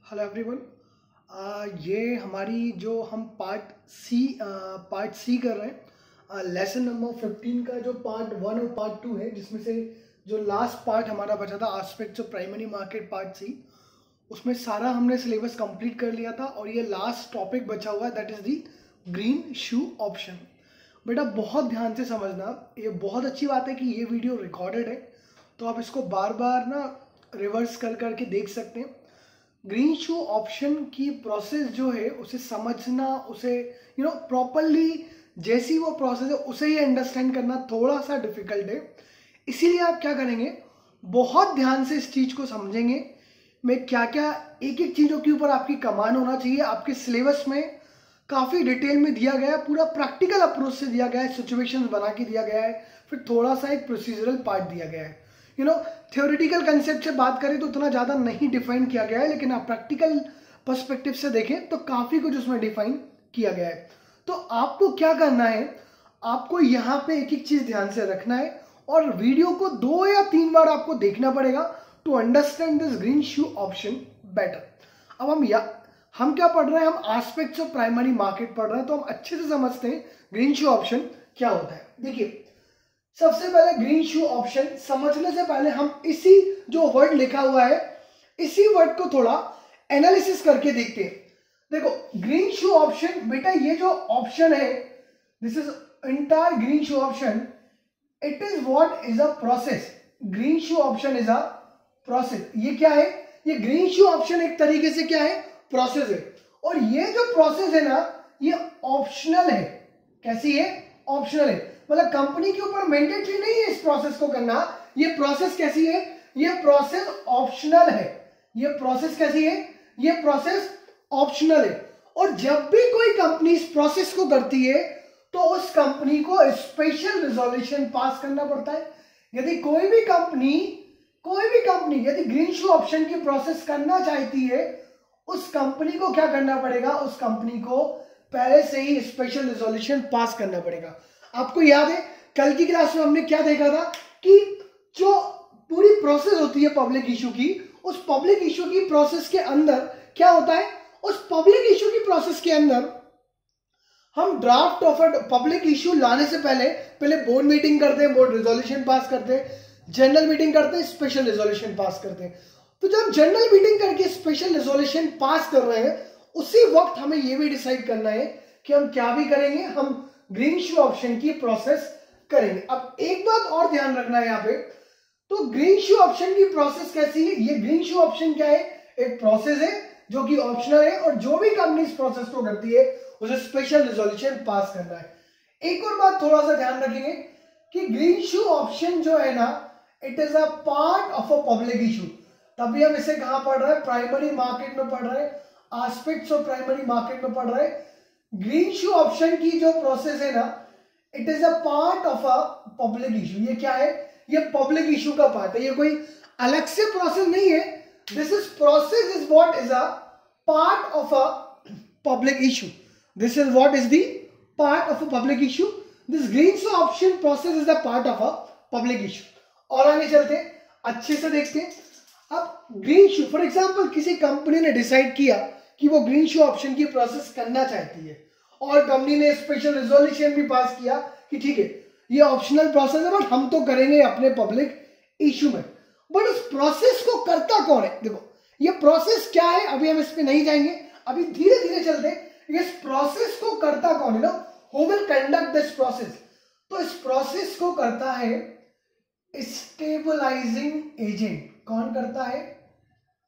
Hello everyone. ये हमारी जो हम पार्ट सी कर रहे हैं, लेसन नंबर 15 का जो पार्ट 1 और पार्ट 2 है, जिसमें से जो लास्ट पार्ट हमारा बचा था aspects of primary market part C, उसमें सारा हमने सिलेबस कंप्लीट कर लिया था और ये लास्ट टॉपिक बचा हुआ है, that is the green shoe option. बेटा बहुत ध्यान से समझना, ये बहुत अच्छी बात है कि ये वीडियो रिकॉर्डेड है, तो आप इसको बार बार ना रिवर्स कर करके देख सकते हैं। ग्रीन शू ऑप्शन की प्रोसेस जो है उसे समझना, उसे प्रॉपरली जैसी वो प्रोसेस है उसे ही अंडरस्टैंड करना थोड़ा सा डिफिकल्ट है। इसीलिए आप क्या करेंगे, बहुत ध्यान से इस चीज़ को समझेंगे। मैं क्या क्या एक एक चीज़ों के ऊपर आपकी कमांड होना चाहिए। आपके सिलेबस में काफ़ी डिटेल में दिया गया है, पूरा प्रैक्टिकल अप्रोच से दिया गया है, सिचुएशंस बना के दिया गया है, फिर थोड़ा सा एक प्रोसीजरल पार्ट दिया गया है। थ्योरेटिकल कंसेप्ट से बात करें तो उतना ज़्यादा नहीं डिफाइन किया गया है, लेकिन आप प्रैक्टिकल पर्सपेक्टिव से देखें तो काफ़ी कुछ उसमें डिफाइन किया गया है। तो आपको क्या करना है, आपको यहाँ पे एक एक चीज़ ध्यान से रखना है और वीडियो को 2 या 3 बार आपको देखना पड़ेगा to understand this green shoe option better. अब हम क्या पढ़ रहे हैं, हम एस्पेक्ट्स ऑफ प्राइमरी मार्केट पढ़ रहे हैं, तो हम अच्छे से समझते हैं ग्रीन शू ऑप्शन क्या होता है। देखिए, सबसे पहले ग्रीन शू ऑप्शन समझने से पहले हम इसी जो वर्ड लिखा हुआ है, इसी वर्ड को थोड़ा एनालिसिस करके देखते हैं। देखो, ग्रीन शू ऑप्शन, बेटा ये जो ऑप्शन है, this is entire green shoe option, it is what is a process. Green shoe option is a process. ये क्या है, ये ग्रीन शू ऑप्शन एक तरीके से क्या है, प्रोसेस है। और ये जो प्रोसेस है ना, ये ऑप्शनल है। कैसी है, ऑप्शनल है, मतलब कंपनी के ऊपर मैंडेटरी नहीं है इस प्रोसेस को करना। ये प्रोसेस कैसी है, ये प्रोसेस ऑप्शनल है। ये प्रोसेस कैसी है, ये प्रोसेस ऑप्शनल है। और जब भी कोई कंपनी इस प्रोसेस को करती है तो उस कंपनी को स्पेशल रिजोल्यूशन पास करना पड़ता है। यदि कोई भी कंपनी यदि ग्रीन शू ऑप्शन की प्रोसेस करना चाहती है, उस कंपनी को क्या करना पड़ेगा, उस कंपनी को पहले से ही स्पेशल रिजोल्यूशन पास करना पड़ेगा। आपको याद है कल की क्लास में हमने क्या देखा था कि जो पूरी प्रोसेस होती है पब्लिक इशू की, उस पब्लिक इशू की प्रोसेस के अंदर क्या होता है, उस पब्लिक इशू की प्रोसेस के अंदर हम ड्राफ्ट ऑफ पब्लिक इशू लाने से पहले बोर्ड मीटिंग करते हैं, बोर्ड रिजोल्यूशन पास करते हैं, जनरल मीटिंग करते हैं, स्पेशल रिजोल्यूशन पास करते हैं। तो जब जनरल मीटिंग करके स्पेशल रिजोल्यूशन पास कर रहे हैं, उसी वक्त हमें यह भी डिसाइड करना है कि हम क्या भी करेंगे, हम ग्रीन शू ऑप्शन की प्रोसेस करेंगे। अब एक बात और ध्यान रखना है यहाँ पे, तो ग्रीन शू ऑप्शन की प्रोसेस कैसी है, ये ग्रीन शू ऑप्शन क्या है, एक प्रोसेस है जो कि ऑप्शनल है, और जो भी कंपनी इस प्रोसेस को करती है उसे स्पेशल रिजोल्यूशन पास करना है। एक और बात थोड़ा सा ध्यान रखेंगे कि ग्रीन शू ऑप्शन जो है ना, it is a part of a public issue. तभी हम इसे कहां पढ़ रहे हैं, प्राइमरी मार्केट में पढ़ रहे हैं, एस्पेक्ट्स ऑफ प्राइमरी मार्केट में पढ़ रहे हैं। ग्रीन शू ऑप्शन की जो प्रोसेस है ना, it is a part of a public issue. ये क्या है, ये पब्लिक इशू का पार्ट है, ये कोई अलग से प्रोसेस नहीं है। This is process is what is a part of a public issue. This is what is the part of a public issue. This green shoe option process is the part of a public issue. और आगे चलते हैं, अच्छे से देखते हैं। अब green shoe, for example किसी कंपनी ने डिसाइड किया कि वो ग्रीन शू ऑप्शन की प्रोसेस करना चाहती है, और कंपनी ने स्पेशल रिजोल्यूशन भी पास किया कि ठीक है ये ऑप्शनल प्रोसेस है, बट हम तो करेंगे अपने पब्लिक इशू में। बट उस प्रोसेस को करता कौन है, देखो ये प्रोसेस क्या है, अभी हम इस पे नहीं जाएंगे, अभी धीरे धीरे चलते हैं। इस प्रोसेस को करता कौन है ना, who will conduct this process. तो इस प्रोसेस को करता है स्टेबलाइजिंग एजेंट। कौन करता है,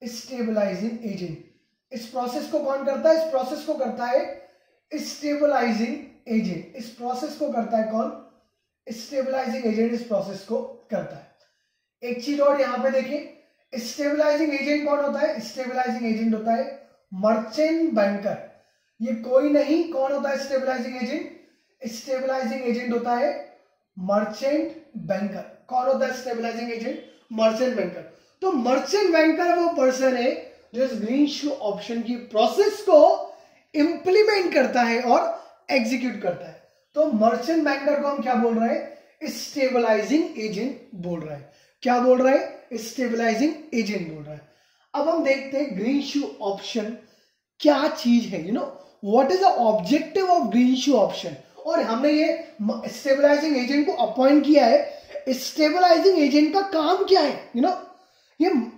स्टेबलाइजिंग एजेंट। इस प्रोसेस को कौन करता है, इस प्रोसेस को करता है स्टेबलाइजिंग एजेंट। इस प्रोसेस को करता है कौन, स्टेबलाइजिंग एजेंट इस प्रोसेस को करता है। एक चीज और यहां पे देखिए, स्टेबलाइजिंग एजेंट कौन होता है, स्टेबलाइजिंग एजेंट होता है मर्चेंट बैंकर। ये कोई नहीं, कौन होता है स्टेबलाइजिंग एजेंट, स्टेबलाइजिंग एजेंट होता है मर्चेंट बैंकर। कौन होता है स्टेबलाइजिंग एजेंट, मर्चेंट बैंकर। तो मर्चेंट बैंकर वो पर्सन है जो इस ग्रीन शू ऑप्शन की प्रोसेस को इंप्लीमेंट करता है और एग्जीक्यूट करता है। तो मर्चेंट बैंकर को हम क्या बोल रहे हैं, स्टेबलाइजिंग एजेंट बोल रहे हैं। क्या बोल रहे हैं, स्टेबलाइजिंग एजेंट बोल रहे हैं। अब हम देखते हैं ग्रीन इशू ऑप्शन क्या चीज है, what is the objective of green issue option. और हमने ये स्टेबलाइजिंग एजेंट को अपॉइंट किया है। स्टेबलाइजिंग एजेंट का काम क्या है,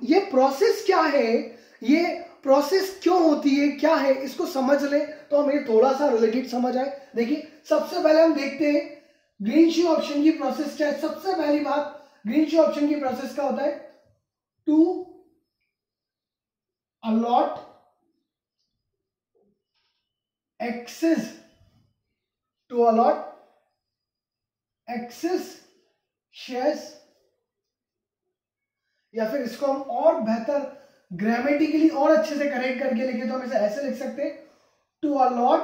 ये प्रोसेस क्या है, ये प्रोसेस क्यों होती है, क्या है, इसको समझ ले तो हमें थोड़ा सा रिलेटेड समझ आए। देखिए सबसे पहले हम देखते हैं ग्रीन इशू ऑप्शन की प्रोसेस क्या है। सबसे पहली बात, ग्रीन इशू ऑप्शन की प्रोसेस क्या होता है, to allot excess, to allot excess shares, या फिर इसको हम और बेहतर ग्रामेटिकली और अच्छे से करेक्ट करके लिखे तो हम इसे ऐसे लिख सकते हैं, to allot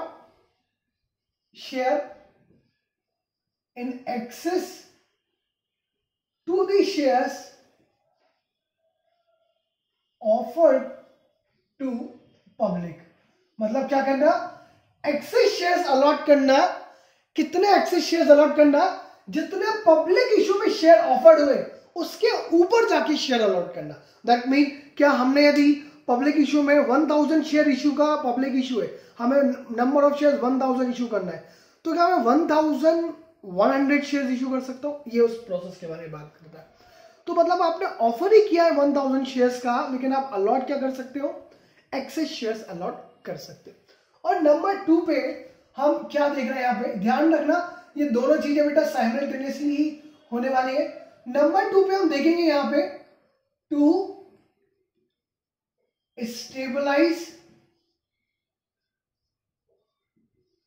share in excess to the shares offered to public. मतलब क्या करना, एक्सेस शेयर्स अलॉट करना। कितने एक्सेस शेयर्स अलॉट करना, जितने पब्लिक इशू में शेयर ऑफर्ड हुए उसके ऊपर जाके शेयर अलॉट करना। दैट मीन क्या, हमने यदि पब्लिक इशू में 1000 शेयर इशू का पब्लिक इशू है, हमें नंबर ऑफ शेयर्स 1000 इशू करना है, तो क्या मैं 1100 शेयर्स इशू कर सकता हूं। ये उस प्रोसेस के बारे में बात करता है। तो मतलब आपने ऑफर ही किया है 1000 शेयर्स का, लेकिन आप अलॉट क्या कर सकते हो, एक्सेस शेयर्स अलॉट कर सकते हो। और नंबर 2 पे हम क्या देख रहे हैं, यहाँ पे ध्यान रखना ये दोनों चीजें बेटा साइमल्टेनियसली ही होने वाली है। नंबर 2 पे हम देखेंगे यहाँ पे to stabilise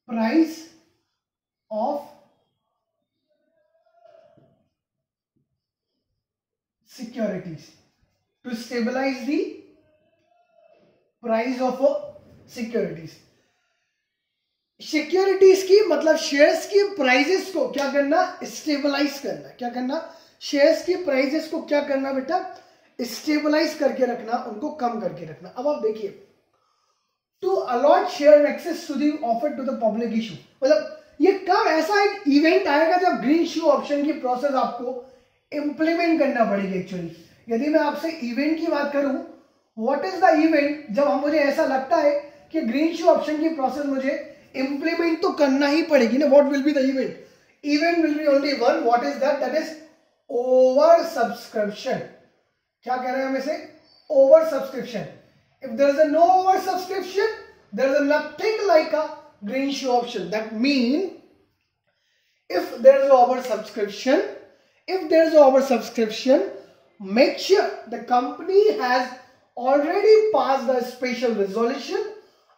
price of securities, to stabilise the price of securities. Securities की मतलब शेयर्स की प्राइजेस को क्या करना, स्टेबलाइज करना। क्या करना, शेयर्स की प्राइजेस को क्या करना बेटा, स्टेबलाइज करके रखना, उनको कम करके रखना। अब आप देखिए, to allot share excess to the offer to the public issue, मतलब ये कब ऐसा एक इवेंट आएगा जब ग्रीन इशू ऑप्शन की प्रोसेस आपको इंप्लीमेंट करना पड़ेगी। एक्चुअली यदि मैं आपसे इवेंट की बात करूं, व्हाट इज द इवेंट, जब हम मुझे ऐसा लगता है कि ग्रीन इशू ऑप्शन की प्रोसेस मुझे इंप्लीमेंट तो करना ही पड़ेगी ना, what will be the event, event will be only one, what is that, that is over subscription. क्या कह रहे हैं हम इसे, over subscription. If there is a no over subscription, there is nothing like a green issue option. That mean if there is oversubscription, make sure the company has already passed the special resolution,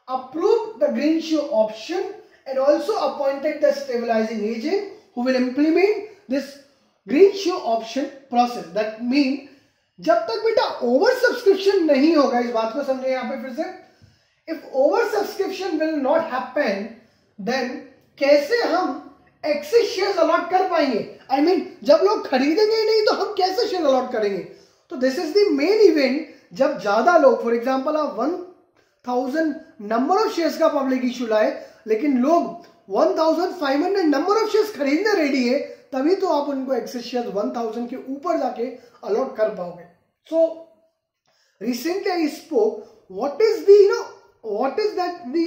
approved the green issue option, and also appointed the stabilizing agent who will implement this green issue option process. That mean जब तक बेटा over subscription नहीं होगा, इस बात को समझे यहां पे फिर से, if oversubscription will not happen, then कैसे हम एक्सेस शेयर्स अलॉट कर पाएंगे। I mean, जब लोग खरीदेंगे ही नहीं तो हम कैसे शेयर अलॉट करेंगे। तो this is the main event, जब ज्यादा लोग, फॉर एग्जांपल आप 1000 नंबर ऑफ शेयर्स का पब्लिक इशू लाए, लेकिन लोग 1500 नंबर ऑफ शेयर्स खरीदने रेडी है, तभी तो आप उनको एक्सेस शेयर्स 1000 के ऊपर जाके अलॉट कर पाओगे। So recently I spoke, what is that the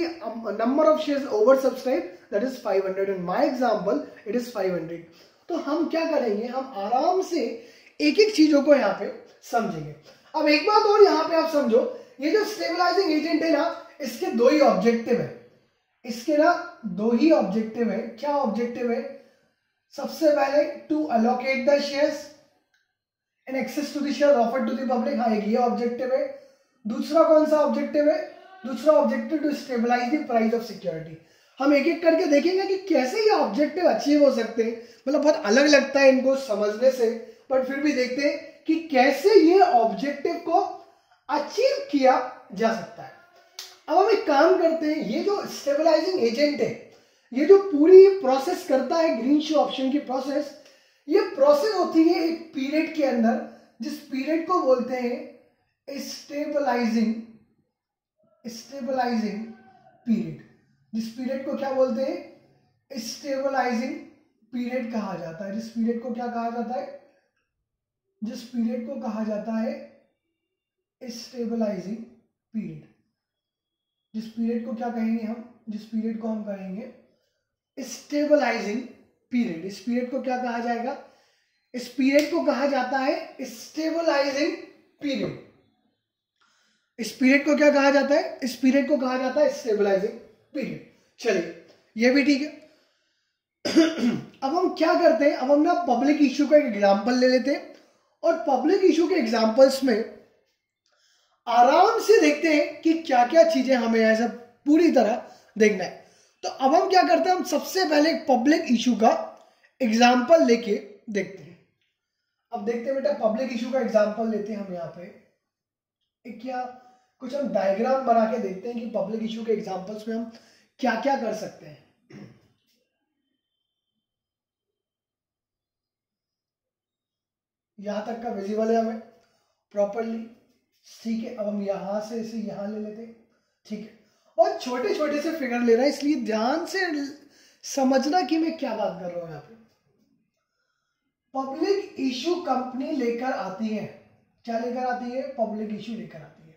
number of shares oversubscribed, that is 500, in my example it is 500। तो हम क्या करेंगे, हम आराम से एक एक चीजों को यहाँ पे समझेंगे। अब एक बात और यहाँ पे आप समझो, ये जो स्टेबलाइजिंग एजेंट है ना, इसके दो ही ऑब्जेक्टिव है, इसके ना दो ही ऑब्जेक्टिव है। क्या ऑब्जेक्टिव है, सबसे पहले to allocate the shares in excess to the share offered to the public, हाँ एक ये ऑब्जेक्टिव है। दूसरा कौन सा ऑब्जेक्टिव है, दूसरा objective to stabilise the price of security. हम एक एक करके देखेंगे कि कैसे ये ऑब्जेक्टिव अचीव हो सकते हैं। मतलब बहुत अलग लगता है इनको समझने से, बट फिर भी देखते हैं कि कैसे ये ऑब्जेक्टिव को अचीव किया जा सकता है। अब हम एक काम करते हैं, ये जो स्टेबलाइजिंग एजेंट है, ये जो पूरी प्रोसेस करता है ग्रीन इशू ऑप्शन की प्रोसेस, ये प्रोसेस होती है एक पीरियड के अंदर, जिस पीरियड को बोलते हैं स्टेबलाइजिंग पीरियड। जिस पीरियड को क्या बोलते हैं, स्टेबलाइजिंग पीरियड कहा जाता है। जिस पीरियड को क्या कहा जाता है, जिस पीरियड को कहा जाता है स्टेबलाइजिंग पीरियड। जिस पीरियड को क्या कहा जाता है, स्टेबलाइजिंग पीरियड। जिस पीरियड को क्या कहा जाता है, स्टेबलाइजिंग पीरियड। जिस पीरियड को क्या कहा जाता है, स्टेबलाइजिंग पीरियड। जिस पीरियड को कहा जाता है स्टेबलाइजिंग पीरियड, जिस पीरियड को क्या कहेंगे हम, जिस पीरियड को हम कहेंगे स्टेबलाइजिंग पीरियड, इस पीरियड को क्या कहा जाएगा, इस पीरियड को कहा जाता है स्टेबलाइजिंग पीरियड। इस पीरियड को क्या कहा जाता है, इस पीरियड को कहा जाता है स्टेबलाइजिंग पीरियड। चलिए ये भी ठीक है। अब हम क्या करते हैं, अब हम ना पब्लिक इश्यू का एक एग्जांपल ले लेते हैं और पब्लिक इश्यू के एग्जांपल्स में आराम से देखते हैं कि क्या क्या चीजें हमें ऐसा पूरी तरह देखना है। तो अब हम क्या करते हैं, हम सबसे पहले एक पब्लिक इश्यू का एग्जांपल लेके देखते हैं। अब देखते हैं बेटा, पब्लिक इश्यू का एग्जांपल लेते हैं हम यहाँ पे एक क्या कुछ हम डायग्राम बना के देखते हैं कि पब्लिक इश्यू के एग्जांपल्स में हम क्या क्या कर सकते हैं। यहां तक का विजिबल है हमें प्रॉपरली, ठीक है। अब हम यहां से इसे यहां ले लेते हैं, ठीक है। और छोटे छोटे से फिगर ले रहा है, इसलिए ध्यान से समझना कि मैं क्या बात कर रहा हूं। यहां पे पब्लिक इश्यू कंपनी लेकर आती है, क्या लेकर आती है, पब्लिक इश्यू लेकर आती है।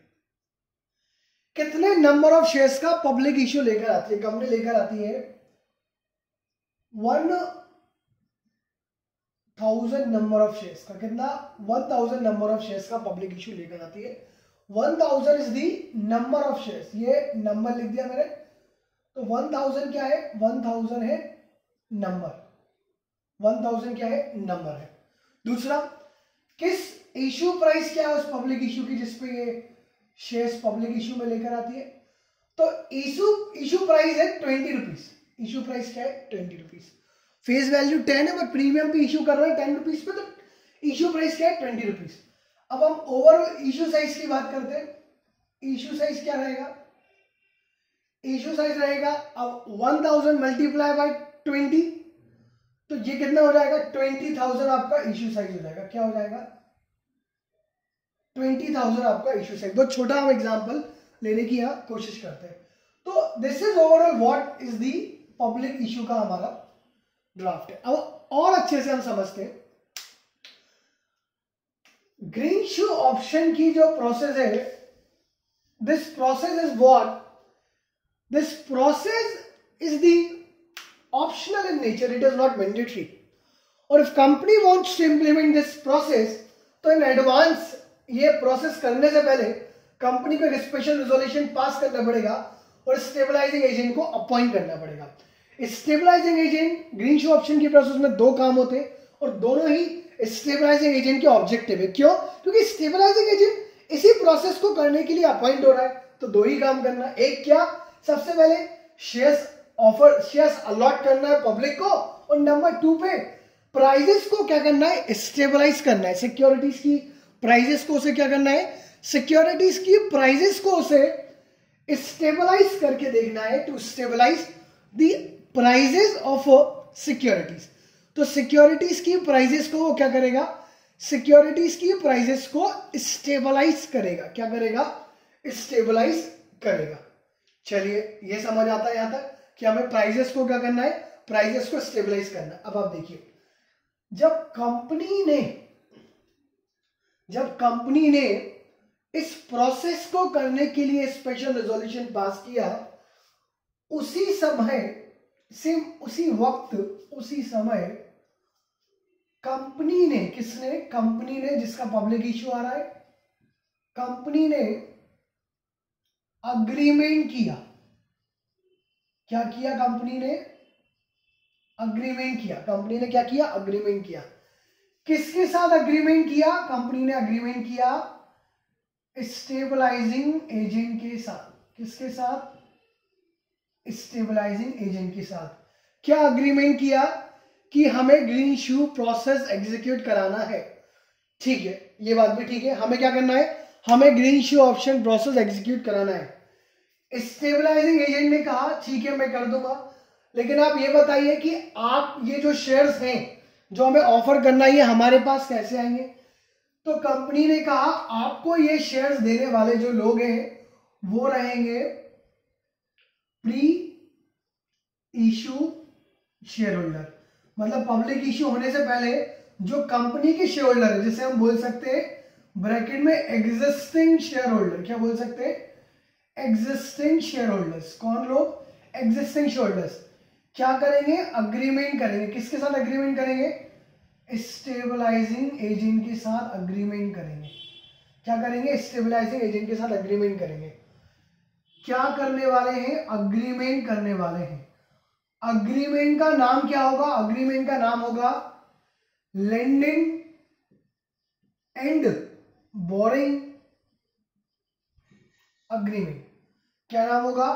कितने नंबर ऑफ शेयर्स का पब्लिक इश्यू लेकर आती है, कंपनी लेकर आती है 1000 नंबर ऑफ शेयर्स का, कितना 1000 नंबर ऑफ शेयर्स का पब्लिक इश्यू लेकर आती है। 1000 is the number of shares, ये नंबर लिख दिया मैंने। तो 1000 क्या है, 1000 है नंबर, 1000 क्या है, नंबर है। दूसरा, किस इश्यू प्राइस क्या है उस पब्लिक इश्यू की जिसपे ये शेयर्स पब्लिक इश्यू में लेकर आती है। तो इश्यू प्राइस है 20 रुपीज, इश्यू प्राइस क्या है 20 रुपीज। फेस वैल्यू 10 है बट प्रीमियम पे इश्यू कर रहे हैं 10 रुपीज पे, तो इश्यू प्राइस क्या है 20 रुपीज। अब हम ओवरऑल इश्यू साइज की बात करते हैं। इश्यू साइज क्या रहेगा, इश्यू साइज रहेगा अब 1000 मल्टीप्लाई बाय 20, तो ये कितना हो जाएगा 20,000 आपका इश्यू साइज हो जाएगा। क्या हो जाएगा 20,000 आपका इश्यू साइज। बहुत छोटा हम एग्जांपल लेने की यहाँ कोशिश करते हैं। तो this is overall what is the public issue का हमारा ड्राफ्ट है। अब और अच्छे से हम समझते हैं ग्रीन इश्यू ऑप्शन की जो प्रोसेस है, this process is what, this process is the optional in nature, it is not mandatory. और if company wants to implement this process, तो इन एडवांस ये प्रोसेस करने से पहले कंपनी को एक स्पेशल रिजोल्यूशन पास करना पड़ेगा और स्टेबलाइजिंग एजेंट को अपॉइंट करना पड़ेगा। Stabilizing agent greenshoe option की प्रोसेस में दो काम होते हैं और दोनों ही स्टेबलाइजिंग एजेंट के ऑब्जेक्टिव है। क्यों, क्योंकि स्टेबलाइजिंग एजेंट इसी प्रोसेस को करने के लिए अपॉइंट हो रहा है। तो दो ही काम करना, एक क्या, सबसे पहले शेयर्स अलॉट करना है पब्लिक को, और नंबर 2 पे प्राइजेस को क्या करना है, स्टेबलाइज करना है। सिक्योरिटीज की प्राइजेस को उसे क्या करना है, सिक्योरिटीज की प्राइजेस को उसे स्टेबलाइज करके देखना है, to stabilise the prices of securities. तो सिक्योरिटीज की प्राइजेस को वो क्या करेगा, सिक्योरिटीज की प्राइजेस को स्टेबलाइज करेगा। क्या करेगा, स्टेबलाइज करेगा। चलिए ये समझ आता है यहां तक कि हमें प्राइजेस को क्या करना है, प्राइजेस को स्टेबलाइज करना है। अब आप देखिए, जब कंपनी ने इस प्रोसेस को करने के लिए स्पेशल रेजोल्यूशन पास किया, उसी समय कंपनी ने, किसने, कंपनी ने, जिसका पब्लिक इश्यू आ रहा है, कंपनी ने अग्रीमेंट किया। क्या किया कंपनी ने, अग्रीमेंट किया। कंपनी ने क्या किया, अग्रीमेंट किया। किसके साथ अग्रीमेंट किया, कंपनी ने अग्रीमेंट किया स्टेबलाइजिंग एजेंट के साथ। किसके साथ, स्टेबलाइजिंग एजेंट के साथ। क्या अग्रीमेंट किया कि हमें ग्रीन इश्यू प्रोसेस एग्जीक्यूट कराना है, ठीक है, ये बात भी ठीक है। हमें क्या करना है, हमें green issue option process execute कराना है। स्टेबलाइजिंग एजेंट ने कहा ठीक है मैं कर दूंगा, लेकिन आप ये बताइए कि आप ये जो शेयर्स हैं जो हमें ऑफर करना है, ये हमारे पास कैसे आएंगे। तो कंपनी ने कहा आपको ये शेयर्स देने वाले जो लोग हैं वो रहेंगे प्री इश्यू शेयर होल्डर, मतलब पब्लिक इश्यू होने से पहले जो कंपनी के शेयर होल्डर है, जिसे हम बोल सकते हैं ब्रैकेट में एग्जिस्टिंग शेयर होल्डर, क्या बोल सकते हैं, एग्जिस्टिंग शेयर होल्डर्स। कौन लोग, एग्जिस्टिंग शेयर होल्डर्स। क्या करेंगे, अग्रीमेंट करेंगे, किसके साथ अग्रीमेंट करेंगे, स्टेबलाइजिंग एजेंट के साथ अग्रीमेंट करेंगे। क्या करेंगे, स्टेबलाइजिंग एजेंट के साथ अग्रीमेंट करेंगे। क्या करने वाले हैं, अग्रीमेंट करने वाले हैं। अग्रीमेंट का नाम क्या होगा, अग्रीमेंट का नाम होगा लेंडिंग एंड बोरिंग अग्रीमेंट। क्या नाम होगा,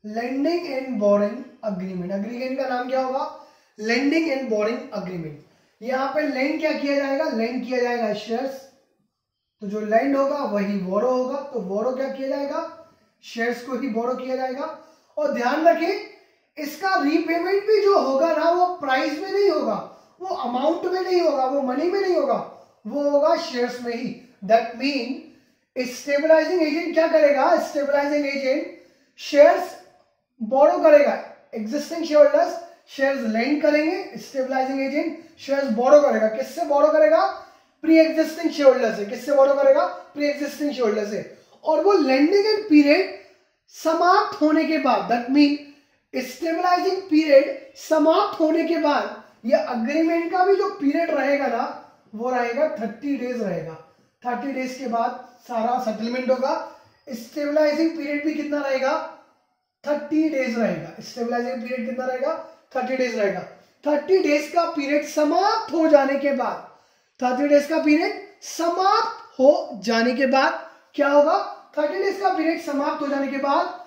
lending and boring agreement. Agreement का नाम क्या होगा, लेंडिंग एंड बोरिंग अग्रीमेंट। यहां पे लेंड क्या किया जाएगा, लेंड किया जाएगा शेयर्स, तो जो लेंड होगा वही बोरो होगा, तो बोरो क्या किया जाएगा, शेयर्स को ही बोरो किया जाएगा। और ध्यान रखें इसका रीपेमेंट भी जो होगा ना वो प्राइस में नहीं होगा, वो अमाउंट में नहीं होगा, वो मनी में नहीं होगा, वो होगा शेयर्स में ही। दैट मीन स्टेबलाइजिंग एजेंट क्या करेगा, स्टेबलाइजिंग एजेंट शेयर्स बोरो करेगा, existing share holders shares lend करेंगे, स्टेबलाइजिंग एजेंट शेयर्स बोरो करेगा। किससे बोरो करेगा, प्री एग्जिस्टिंग शेयर होल्डर से। किससे बोरो करेगा, प्री एग्जिस्टिंग शेयर होल्डर से। और वो लेंडिंग एंड पीरियड समाप्त होने के बाद, दैट मीन स्टेबलाइजिंग पीरियड समाप्त होने के बाद ये अग्रीमेंट का भी जो पीरियड रहेगा ना वो रहेगा 30 डेज रहेगा। 30 डेज के बाद सारा सेटलमेंट होगा। स्टेबलाइजिंग पीरियड भी कितना रहेगा, 30 डेज रहेगा। स्टेबलाइजिंग पीरियड कितना रहेगा, 30 डेज रहेगा। 30 डेज का पीरियड समाप्त हो जाने के बाद, 30 डेज का पीरियड समाप्त हो जाने के बाद क्या होगा, 30 डेज का पीरियड समाप्त हो जाने के बाद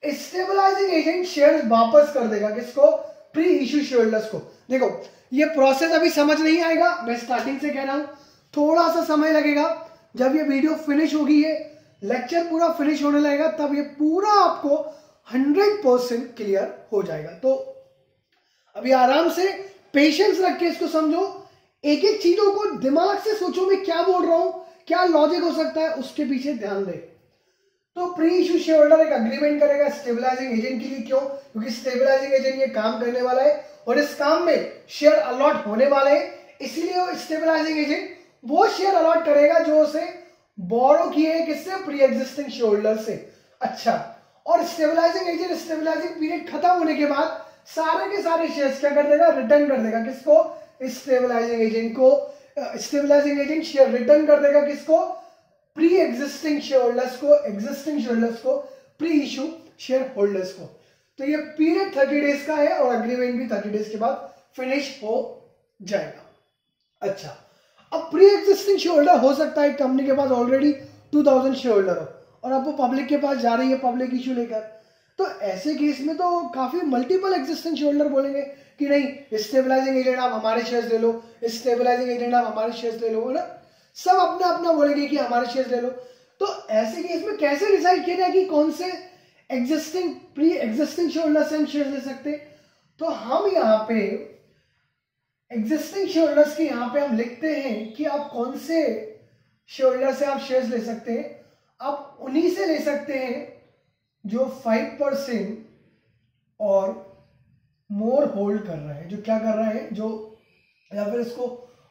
स्टेबलाइजिंग एजेंट शेयर्स वापस कर देगा, किसको, प्री इश्यू शेयर होल्डर्स को। देखो ये प्रोसेस अभी समझ नहीं आएगा, मैं स्टार्टिंग से कह रहा हूं, थोड़ा सा समय लगेगा। जब ये वीडियो फिनिश होगी, ये लेक्चर पूरा फिनिश होने लगेगा, तब ये पूरा आपको 100% क्लियर हो जाएगा। तो अभी आराम से पेशेंस रख के इसको समझो, एक एक चीजों को दिमाग से सोचो, मैं क्या बोल रहा हूं, क्या लॉजिक हो सकता है, उसके पीछे ध्यान दे। तो प्री इश्यू शेयर होल्डर एक अग्रीमेंट करेगा स्टेबलाइजिंग एजेंट के लिए। क्यों, क्योंकि स्टेबलाइजिंग एजेंट ये काम करने वाला है और इस काम में शेयर अलॉट होने वाले हैं, इसलिए वो स्टेबलाइजिंग एजेंट वो शेयर अलॉट करेगा जो उसे बोरो किए हैं, किससे, प्री एग्जिस्टिंग शेयर होल्डर से। अच्छा, और स्टेबलाइजिंग एजेंट स्टेबलाइजिंग पीरियड खत्म होने के बाद सारे के सारे शेयर्स क्या कर देगा, रिटर्न कर देगा, किसको, स्टेबलाइजिंग एजेंट को। स्टेबलाइजिंग एजेंट शेयर रिटर्न कर देगा, किसको, प्री एग्जिस्टिंग शेयर होल्डर्स को, एग्जिस्टिंग शेयर होल्डर्स को, प्री इश्यू शेयर होल्डर्स को। तो ये पीरियड 30 डेज का है और अग्रीमेंट भी 30 डेज के बाद फिनिश हो जाएगा। अच्छा, अब प्री एग्जिस्टिंग शेयर होल्डर हो सकता है कंपनी के पास ऑलरेडी 2000 शेयर होल्डर हो और अब वो पब्लिक के पास जा रही है पब्लिक इश्यू लेकर, तो ऐसे केस में तो काफी मल्टीपल एग्जिस्टिंग शेयर होल्डर बोलेंगे कि नहीं स्टेबलाइजिंग एजेंट आप हमारे शेयर्स ले लो, स्टेबलाइजिंग एजेंट आप हमारे शेयर्स ले लो, है ना, सब अपना अपना बोलेंगे कि हमारे शेयर्स ले लो। तो ऐसे केस में कैसे डिसाइड किया जाए कि कौन से existing pre existing share holder से हम शेयर्स ले सकते हैं। तो हम यहाँ पे एग्जिस्टिंग शेयर होल्डर्स के यहाँ पे हम लिखते हैं कि आप कौन से शेयर होल्डर से आप शेयर्स ले सकते हैं। आप उन्हीं से ले सकते हैं जो 5% और मोर होल्ड कर रहे हैं, जो क्या कर रहे हैं, जो, या फिर इसको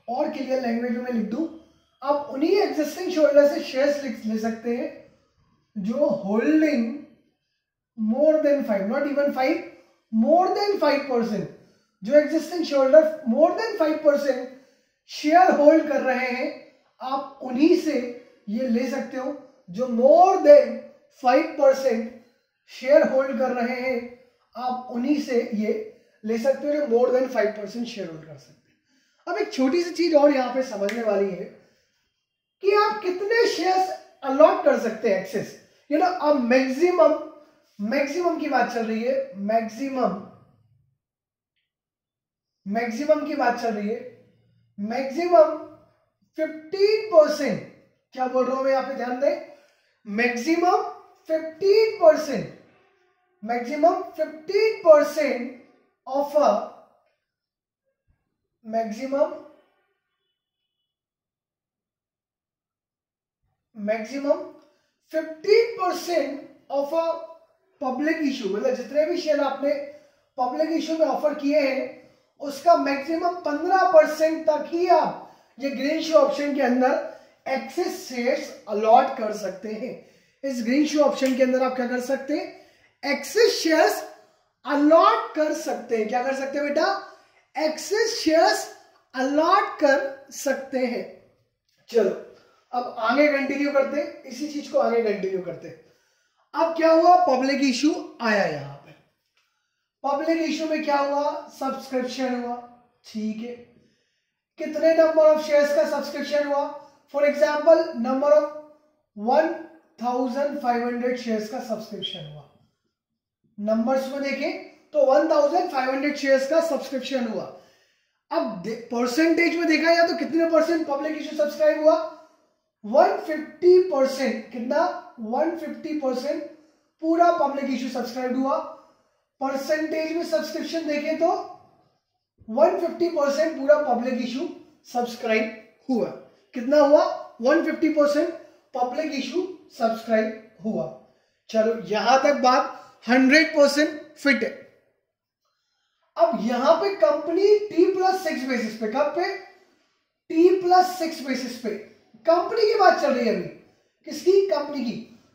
और क्लियर लैंग्वेज में लिख दूं, आप उन्हीं एग्जिस्टिंग शेयर होल्डर से शेयर्स ले सकते हैं जो holding more than 5, not even 5, more than 5%, जो existing share holder more than 5% share hold कर रहे हैं, आप उन्हीं से ये ले सकते हो। जो मोर देन 5% शेयर होल्ड कर रहे हैं, आप उन्हीं से ये ले सकते हो जो मोर देन 5% शेयर होल्ड कर सकते हैं। अब एक छोटी सी चीज और यहाँ पे समझने वाली है कि आप कितने शेयर्स अलॉट कर सकते हैं एक्सेस, यू नो। अब मैक्सिमम की बात चल रही है, मैक्सिमम की बात चल रही है, मैक्सिमम 15%, क्या बोल रहा हूं मैं यहाँ पे ध्यान दें, maximum 15%, maximum 15% of a maximum 15% of a public issue, मतलब जितने भी शेयर आपने पब्लिक इशू में ऑफर किए हैं उसका मैक्सिमम 15% तक ही आप ये ग्रीन शेयर ऑप्शन के अंदर एक्सेस शेयर्स अलॉट कर सकते हैं। इस ग्रीन शू ऑप्शन के अंदर आप क्या कर सकते हैं, एक्सेस शेयर्स अलॉट कर सकते हैं। क्या कर सकते हैं बेटा, एक्सेस शेयर्स अलॉट कर सकते हैं। चलो अब आगे कंटिन्यू करते हैं, इसी चीज को आगे कंटिन्यू करते हैं। अब क्या हुआ, पब्लिक इशू आया, यहां पे पब्लिक इशू में क्या हुआ, सब्सक्रिप्शन हुआ। ठीक है, कितने नंबर ऑफ शेयर्स का सब्सक्रिप्शन हुआ, for example number of 1500 shares का सब्सक्रिप्शन हुआ। नंबर्स में देखें तो 1500 शेयर्स का सब्सक्रिप्शन हुआ। अब परसेंटेज में देखा जाए तो कितने परसेंट पब्लिक इशू सब्सक्राइब हुआ, 150%। कितना, 150% पूरा पब्लिक इशू सब्सक्राइब हुआ। परसेंटेज में सब्सक्रिप्शन देखें तो 150% पूरा पब्लिक इशू सब्सक्राइब हुआ। कितना हुआ, 150% पब्लिक इशू सब्सक्राइब हुआ। चलो यहां तक बात 100% फिट है। अब यहां पे कंपनी T+6 बेसिस पे, कब पे, T+6 बेसिस पे कंपनी की बात चल रही है अभी। किसकी, कंपनी की।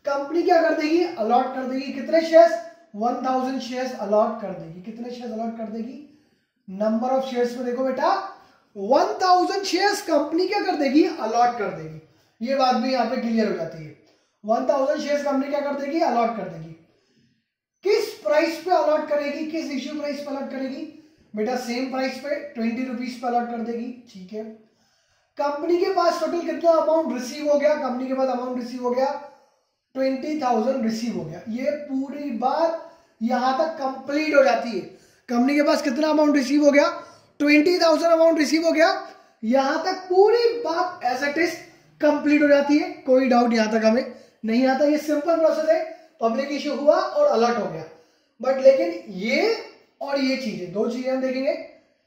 कंपनी क्या कर देगी, अलॉट कर देगी। कितने शेयर्स, 1000 शेयर्स अलॉट कर देगी। कितने शेयर्स अलॉट कर देगी, नंबर ऑफ शेयर्स में देखो बेटा 1000 शेयर्स कंपनी क्या कर देगी, अलॉट कर देगी। ये बात भी यहां पे क्लियर हो जाती है। 1000 शेयर्स कंपनी क्या कर देगी, अलॉट कर देगी। किस प्राइस पे अलॉट करेगी, किस इश्यू प्राइस पे अलॉट करेगी बेटा, सेम प्राइस पे 20 रुपीज पे अलॉट कर देगी। ठीक है, कंपनी के पास टोटल कितना अमाउंट रिसीव हो गया, कंपनी के पास अमाउंट रिसीव हो गया 20,000 रिसीव हो गया। ये पूरी बात यहां तक कंप्लीट हो जाती है। कंपनी के पास कितना अमाउंट रिसीव हो गया, 20,000 अमाउंट रिसीव हो गया। यहां तक पूरी बात एज इट इज कंप्लीट हो जाती है, कोई डाउट यहां तक हमें नहीं आता। ये सिंपल प्रोसेस है, पब्लिक इश्यू हुआ और अलर्ट हो गया। बट लेकिन ये और ये चीजें, दो चीजें हम देखेंगे,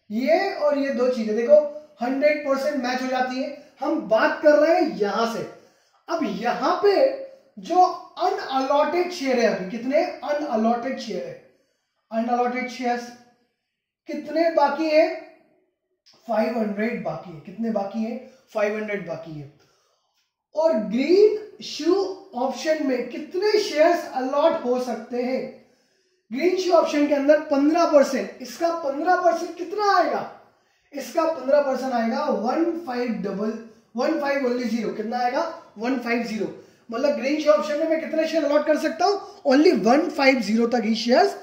ये और ये दो चीजें देखो 100% मैच हो जाती है। हम बात कर रहे हैं यहां से। अब यहां पे जो अनअलॉटेड शेयर है, अभी कितने अनअलॉटेड शेयर है, अनअलॉटेड शेयर्स कितने बाकी है, 500 बाकी है। कितने बाकी है, 500 बाकी है। और ग्रीन शू ऑप्शन में कितने शेयर्स अलॉट हो सकते हैं, ग्रीन शू ऑप्शन के अंदर 15%। इसका 15% कितना आएगा, इसका 15% आएगा 1500। कितना आएगा, 150। मतलब ग्रीन शू ऑप्शन में मैं कितने शेयर अलॉट कर सकता हूं, ओनली 150 तक ही शेयर्स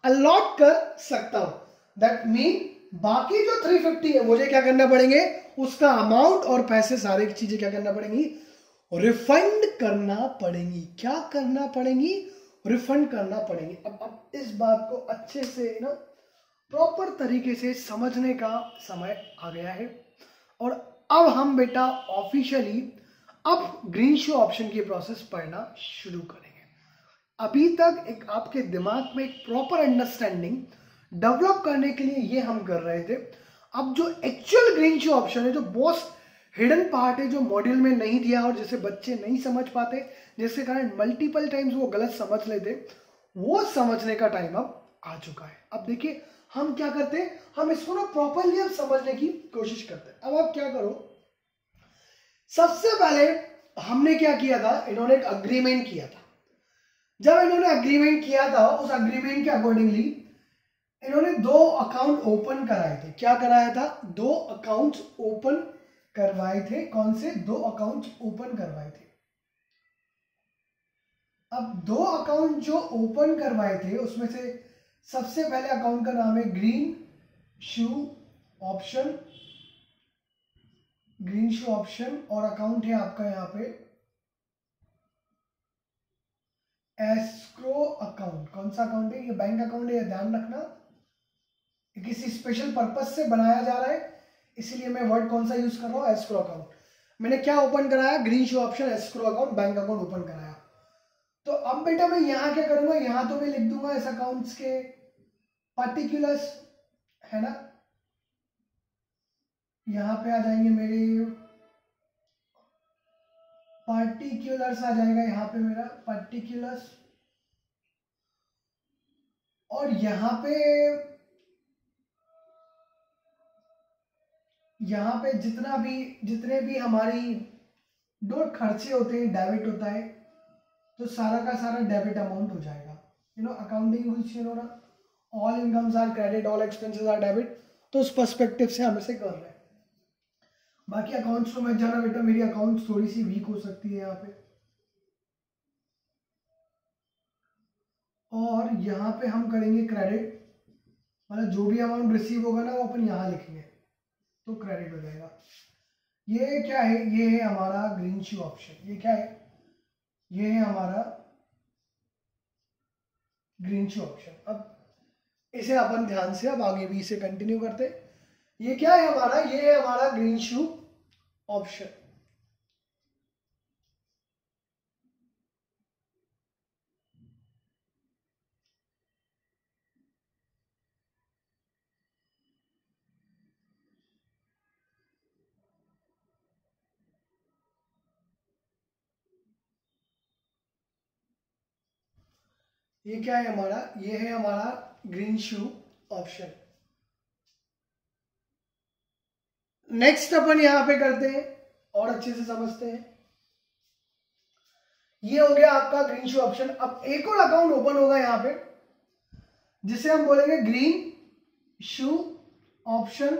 अलॉट कर सकता हूं। दैट मीन बाकी जो 350 है मुझे क्या करना पड़ेंगे, उसका अमाउंट और पैसे सारे की चीजें क्या करना पड़ेंगी, रिफंड करना पड़ेंगी। क्या करना पड़ेंगी, रिफंड करना पड़ेंगी। अब इस बात को अच्छे से ना प्रॉपर तरीके से समझने का समय आ गया है। और अब हम बेटा ऑफिशियली अब ग्रीन शू ऑप्शन की प्रोसेस पढ़ना शुरू करेंगे। अभी तक एक आपके दिमाग में एक प्रॉपर अंडरस्टैंडिंग डेवलप करने के लिए ये हम कर रहे थे। अब जो एक्चुअल ग्रीन शू ऑप्शन है, जो मोस्ट हिडन पार्ट है, जो मॉड्यूल में नहीं दिया और जिसे बच्चे नहीं समझ पाते, जिसके कारण मल्टीपल टाइम्स वो गलत समझ लेते, वो समझने का टाइम अब आ चुका है। अब देखिए हम क्या करते हैं, हम इसको ना प्रॉपरली अब समझने की कोशिश करते हैं। अब आप क्या करो, सबसे पहले हमने क्या किया था, इन्होंने एक अग्रीमेंट किया था। जब इन्होंने अग्रीमेंट किया था, उस अग्रीमेंट के अकॉर्डिंगली इन्होंने 2 अकाउंट ओपन कराए थे। क्या कराया था, 2 अकाउंट ओपन करवाए थे। कौन से, 2 अकाउंट ओपन करवाए थे। अब 2 अकाउंट जो ओपन करवाए थे उसमें से सबसे पहले अकाउंट का नाम है green shoe option, green shoe option, और अकाउंट है आपका यहां पे एस्क्रो अकाउंट। कौन सा अकाउंट है, ये बैंक अकाउंट है, ये ध्यान रखना, किसी स्पेशल पर्पस से बनाया जा रहा है, इसीलिए मैं वर्ड कौन सा यूज कर रहा हूं, एस्क्रो अकाउंट। मैंने क्या ओपन कराया, green shoe option escrow account bank account open कराया। तो अब बेटा मैं यहां क्या करूंगा, यहां तो मैं लिख दूंगा इस अकाउंट्स के पार्टिकुलर्स, है ना, यहां पे आ जाएंगे मेरे पार्टिकुलर्स, आ जाएगा यहां पे मेरा पार्टिकुलर्स, और यहां पे जितने भी हमारी जो खर्चे होते हैं डेबिट होता है, तो सारा का सारा डेबिट अमाउंट हो जाएगा। अकाउंटिंग विच ना all incomes are credit, all expenses are debit, तो उस पर्सपेक्टिव से हम इसे कर रहे हैं। बाकी अकाउंट्स को मत जाना बेटा, मेरी अकाउंट्स थोड़ी सी वीक हो सकती है यहाँ पे। और यहाँ पे हम करेंगे क्रेडिट, मतलब जो भी अमाउंट रिसीव होगा ना वो अपन यहाँ लिखेंगे, तो क्रेडिट हो जाएगा। ये क्या है, ये है हमारा ग्रीन शू ऑप्शन। ये क्या है, ये है हमारा ग्रीन शू ऑप्शन। अब इसे अपन ध्यान से अब आगे भी इसे कंटिन्यू करते हैं। ये क्या है हमारा, ये है हमारा ग्रीन शू ऑप्शन। ये क्या है हमारा, ये है हमारा ग्रीन शू ऑप्शन। नेक्स्ट अपन यहां पे करते हैं और अच्छे से समझते हैं। ये हो गया आपका ग्रीन शू ऑप्शन। अब एक और अकाउंट ओपन होगा यहां पे, जिसे हम बोलेंगे green shoe option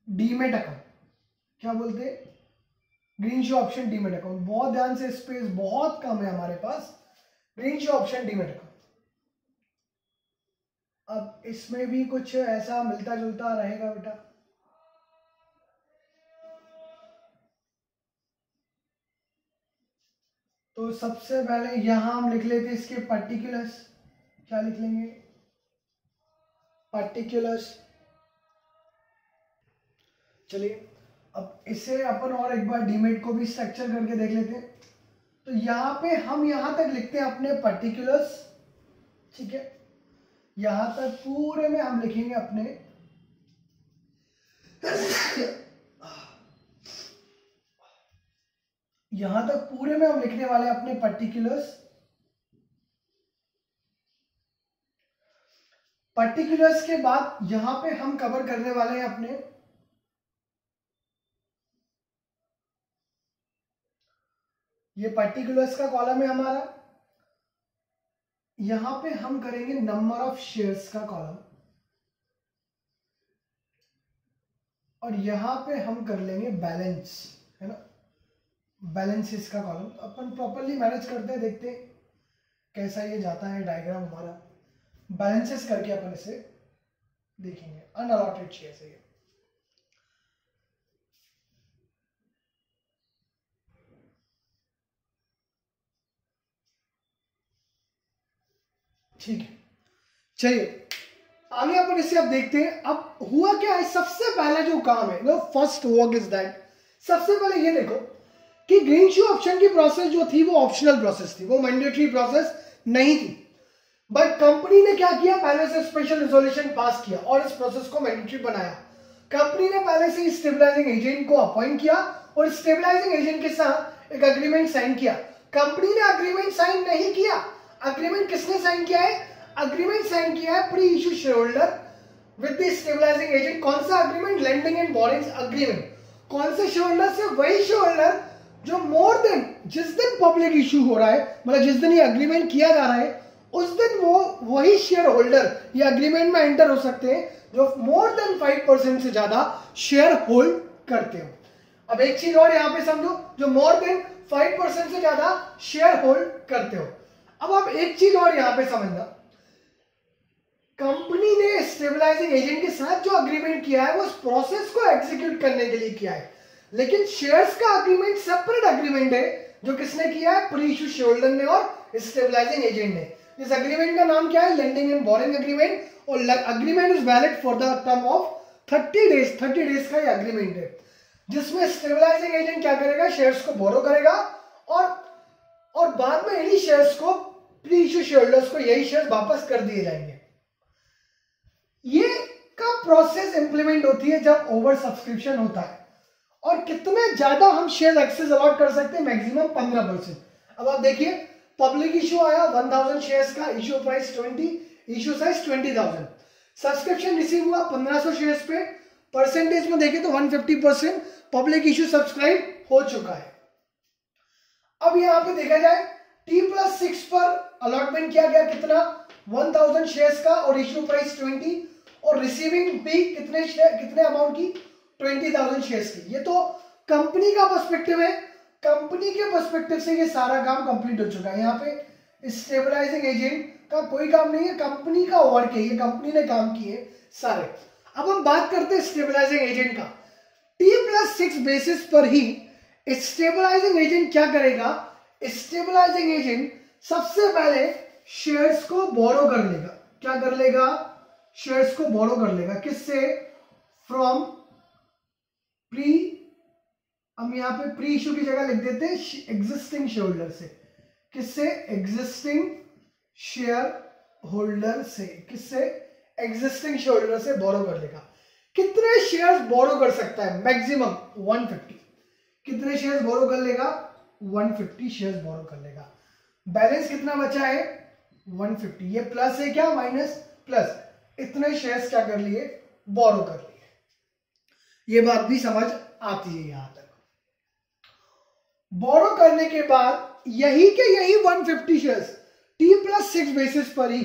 demat account. क्या बोलते हैं, green shoe option demat account. बहुत ध्यान से, स्पेस बहुत कम है हमारे पास। Green shoe option demat account. अब इसमें भी कुछ ऐसा मिलता जुलता रहेगा बेटा। तो सबसे पहले यहां हम लिख लेते इसके पर्टिकुलर्स। क्या लिख लेंगे, पर्टिकुलर्स। चलिए अब इसे अपन और एक बार डीमेट को भी स्ट्रक्चर करके देख लेते हैं। तो यहां पे हम यहां तक लिखते हैं अपने पर्टिकुलर्स, ठीक है। यहां तक पूरे में हम लिखेंगे अपने यहां तक पूरे में हम लिखने वाले अपने पर्टिकुलर्स। पर्टिकुलर्स के बाद यहां पे हम कवर करने वाले हैं अपने ये पर्टिकुलर्स का कॉलम है हमारा। यहां पे हम करेंगे नंबर ऑफ शेयर्स का कॉलम, और यहां पे हम कर लेंगे बैलेंस, है ना, बैलेंसेस का कॉलम। अपन प्रॉपर्ली मैनेज करते हैं, देखते हैं कैसा ये जाता है डायग्राम हमारा। बैलेंसेस करके अपन इसे देखेंगे। अनअलॉटेड शेयर्स है ये। ठीक है, चलिए आगे अपन इसे अब देखते हैं। अब हुआ क्या है, सबसे पहला जो काम है ना, फर्स्ट वर्क इज दैट, सबसे पहले ये देखो कि ग्रीन शू ऑप्शन की प्रोसेस जो थी वो ऑप्शनल प्रोसेस थी, वो मैंडेटरी प्रोसेस नहीं थी। बट कंपनी ने क्या किया, पहले से स्पेशल रिजोल्यूशन पास किया और इस प्रोसेस को मैंडेटरी बनाया। कंपनी ने पहले से स्टेबलाइजिंग एजेंट को अपॉइंट किया और स्टेबलाइजिंग एजेंट के साथ एक एग्रीमेंट साइन किया। कंपनी ने एग्रीमेंट साइन नहीं किया। एग्रीमेंट किसने साइन किया है, एग्रीमेंट साइन किया है pre issue share holder with the stabilizing agent. कौन सा agreement, lending and borrowings agreement. कौन से शेयर होल्डर से, वही शेयर होल्डर जो मोर देन, जिस दिन पब्लिक इशू हो रहा है, मतलब जिस दिन ये एग्रीमेंट किया जा रहा है उस दिन वो वही शेयर होल्डर ये एग्रीमेंट में एंटर हो सकते हैं जो मोर देन 5% से ज्यादा शेयर होल्ड करते हो। अब एक चीज और यहां पे समझो, जो मोर देन 5% से ज्यादा शेयर होल्ड करते हो। अब आप एक चीज और यहां पे समझना, कंपनी ने स्टेबलाइजिंग एजेंट के साथ जो एग्रीमेंट किया है वो उस प्रोसेस को एग्जीक्यूट करने के लिए किया है, लेकिन शेयर्स का एग्रीमेंट सेपरेट एग्रीमेंट है जो किसने किया है, प्री इशू शेयर होल्डर ने और स्टेबलाइजिंग एजेंट ने। इस एग्रीमेंट का नाम क्या है, लेंडिंग एंड बोरिंग एग्रीमेंट, और agreement is valid for the term of 30 days. 30 days का ये एग्रीमेंट है जिसमें स्टेबलाइजिंग एजेंट क्या करेगा, शेयर्स को बोरो करेगा और बाद में इन्हीं शेयर्स को प्री इशू शेयर होल्डर्स को यही शेयर वापस कर दिए जाएंगे। ये का प्रोसेस इंप्लीमेंट होती है जब ओवर सब्सक्रिप्शन होता है। और कितने ज्यादा हम शेयर एक्सेस अलॉट कर सकते हैं, मैक्सिमम 15%। अब आप देखिए पब्लिक इशू आया 1000 शेयर्स का, issue price 20, issue size 20,000, subscription receive हुआ 1500 शेयर्स पे, परसेंटेज में देखें तो 150% पब्लिक इशू सब्सक्राइब हो चुका है। अब यहाँ पे देखा जाए T+6 पर अलॉटमेंट किया गया कितना 1000 शेयर्स का और इश्यू प्राइस 20 और रिसीविंग भी कितने अमाउंट की 20,000 शेयर्स की। ये तो कंपनी का पर्सपेक्टिव है, कंपनी के पर्सपेक्टिव से ये सारा काम कंप्लीट हो चुका है। यहाँ पे स्टेबलाइजिंग एजेंट का कोई काम नहीं है, कंपनी का वर्क है, ये कंपनी ने काम किए सारे। अब हम बात करते हैं स्टेबलाइजिंग एजेंट का। T+6 बेसिस पर ही स्टेबलाइजिंग एजेंट क्या करेगा, स्टेबलाइजिंग एजेंट सबसे पहले शेयर्स को बोरो कर लेगा। क्या कर लेगा, शेयर्स को बोरो कर लेगा, किससे, फ्रॉम प्री, हम यहाँ पे प्री इश्यू की जगह लिख देते हैं एग्जिस्टिंग शेयर होल्डर से। किससे, एग्जिस्टिंग शेयर होल्डर से, किससे, एग्जिस्टिंग शेयर होल्डर से बोरो कर लेगा। कितने शेयर्स बोरो कर सकता है, मैक्सिमम 150। कितने शेयर्स बोरो कर लेगा, 150 शेयर्स बोरो कर लेगा। बैलेंस कितना बचा है, 150। ये प्लस है क्या, माइनस, प्लस। इतने शेयर्स क्या कर लिए, बोरो कर लिए। ये बात भी समझ आती है यहां तक। बोरो करने के बाद यही के यही 150 शेयर्स T+6 बेसिस पर ही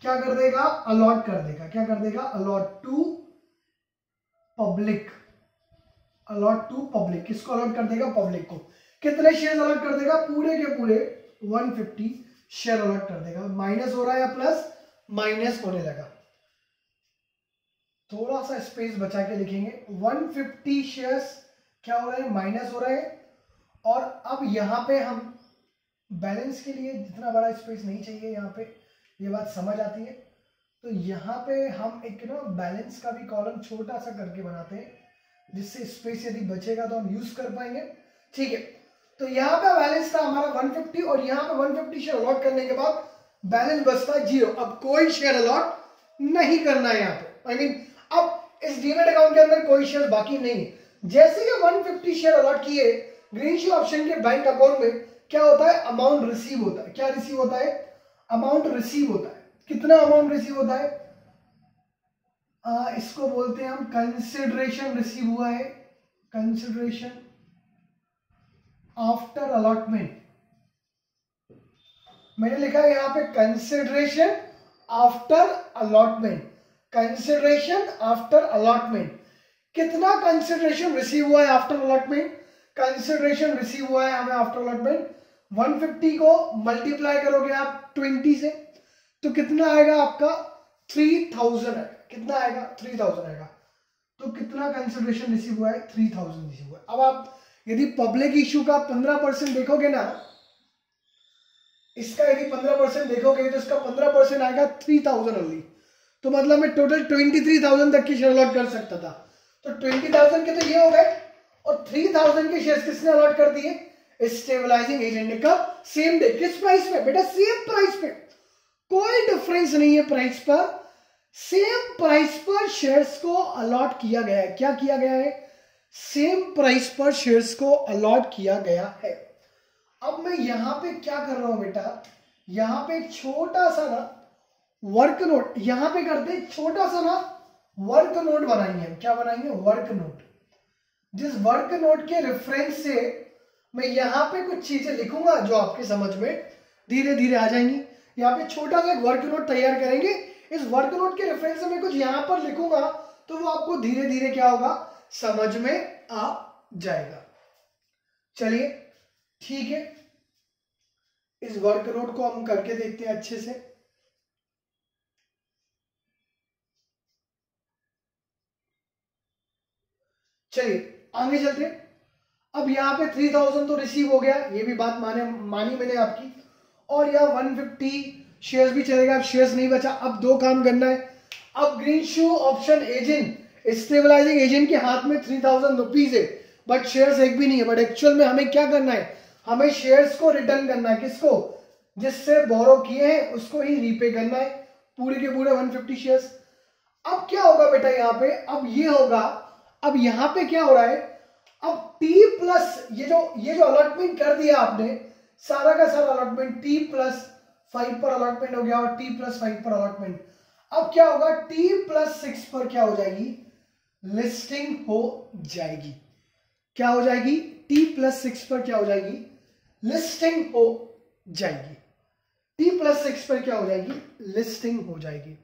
क्या कर देगा, अलॉट कर देगा। क्या कर देगा, allot to public. Allot to public, किसको अलॉट कर देगा, पब्लिक को। कितने शेयर अलॉट कर देगा, पूरे के पूरे 150 शेयर अलॉट कर देगा। माइनस हो रहा है या प्लस, माइनस होने लगा। थोड़ा सा स्पेस बचा के लिखेंगे, 150 शेयर्स क्या हो रहा है, माइनस हो रहा है। और अब यहां पे हम बैलेंस के लिए जितना बड़ा स्पेस नहीं चाहिए, यहाँ पे ये बात समझ आती है। तो यहाँ पे हम एक ना बैलेंस का भी कॉलम छोटा सा करके बनाते हैं, जिससे स्पेस यदि बचेगा तो हम यूज कर पाएंगे। ठीक है, तो यहाँ पे बैलेंस था हमारा 150 और यहाँ पे 150 शेयर अलॉट करने के बाद बैलेंस बचता है 0। अब कोई शेयर अलॉट नहीं करना है यहाँ पे, आई मीन अब इस डीमेट अकाउंट के अंदर कोई शेयर बाकी नहीं है। जैसे ही 150 शेयर अलॉट किए ग्रीनशू ऑप्शन के बैंक अकाउंट में, क्या होता है, अमाउंट रिसीव होता है। क्या रिसीव होता है, अमाउंट रिसीव होता है। कितना अमाउंट रिसीव होता है, इसको बोलते हैं हम कंसिडरेशन रिसीव हुआ है, कंसिडरेशन आफ्टर अलॉटमेंट। मैंने लिखा है यहां पे consideration after allotment, consideration after allotment. कितना कंसिडरेशन रिसीव हुआ है आफ्टर अलॉटमेंट, कंसिडरेशन रिसीव हुआ है हमें आफ्टर अलॉटमेंट 150 को मल्टीप्लाई करोगे आप 20 से तो कितना आएगा आपका 3000 आएगा। कितना आएगा, 3000 आएगा। तो कितना कंसिडरेशन रिसीव हुआ है, 3000 रिसीव हुआ है। अब आप यदि पब्लिक इश्यू का 15% देखोगे ना, इसका यदि 15% देखोगे तो इसका 15% आएगा 3000 ओनली। तो मतलब मैं टोटल 23,000 तक की शेयर अलॉट कर सकता था। तो 20,000 के तो ये हो गए और 3000 के शेयर किसने अलॉट कर दिए, स्टेबलाइजिंग एजेंट ने। कब, सेम डे। किस प्राइस पे बेटा, सेम प्राइस पे, कोई डिफरेंस नहीं है प्राइस पर, सेम प्राइस पर शेयर्स को अलॉट किया गया है। क्या किया गया है, सेम प्राइस पर शेयर्स को अलॉट किया गया है। अब मैं यहां पे क्या कर रहा हूं बेटा, यहां पे एक छोटा सा ना वर्क नोट यहां पे करते हैं, छोटा सा ना वर्क नोट बनाएंगे। क्या बनाएंगे, वर्क नोट। जिस वर्क नोट के रेफरेंस से मैं यहां पे कुछ चीजें लिखूंगा जो आपके समझ में धीरे धीरे आ जाएंगी। यहाँ पे छोटा सा एक वर्क नोट तैयार करेंगे, इस वर्क नोट के रेफरेंस से मैं कुछ यहां पर लिखूंगा तो वो आपको धीरे धीरे क्या होगा, समझ में आ जाएगा। चलिए ठीक है, इस वर्क नोट को हम करके देखते हैं अच्छे से। चलिए आगे चलते हैं। अब यहाँ पे 3000 तो रिसीव हो गया, ये भी बात मानी मैंने आपकी। और यहाँ 150 शेयर्स भी चलेगा, अब शेयर्स नहीं बचा। अब दो काम करना है। अब greenshoe option agent, stabilizing agent के हाथ में 3000 रुपीज है, बट शेयर्स एक भी नहीं है। बट एक्चुअल में हमें क्या करना है, हमें शेयर्स को रिटर्न करना है। किसको, जिससे बोरो किए हैं उसको ही रीपे करना है, पूरे के पूरे 150 शेयर्स। अब क्या होगा बेटा यहाँ पे, अब ये होगा, अब यहाँ पे क्या हो रहा है, अब T+ ये जो अलॉटमेंट कर दिया आपने, सारा का सारा अलॉटमेंट T+5 पर अलॉटमेंट हो गया और T+5 पर अलॉटमेंट। अब क्या होगा, T+6 पर क्या हो जाएगी, लिस्टिंग हो जाएगी। क्या हो जाएगी, T+6 पर क्या हो जाएगी, लिस्टिंग हो जाएगी। T+6 पर क्या हो जाएगी? लिस्टिंग हो जाएगी।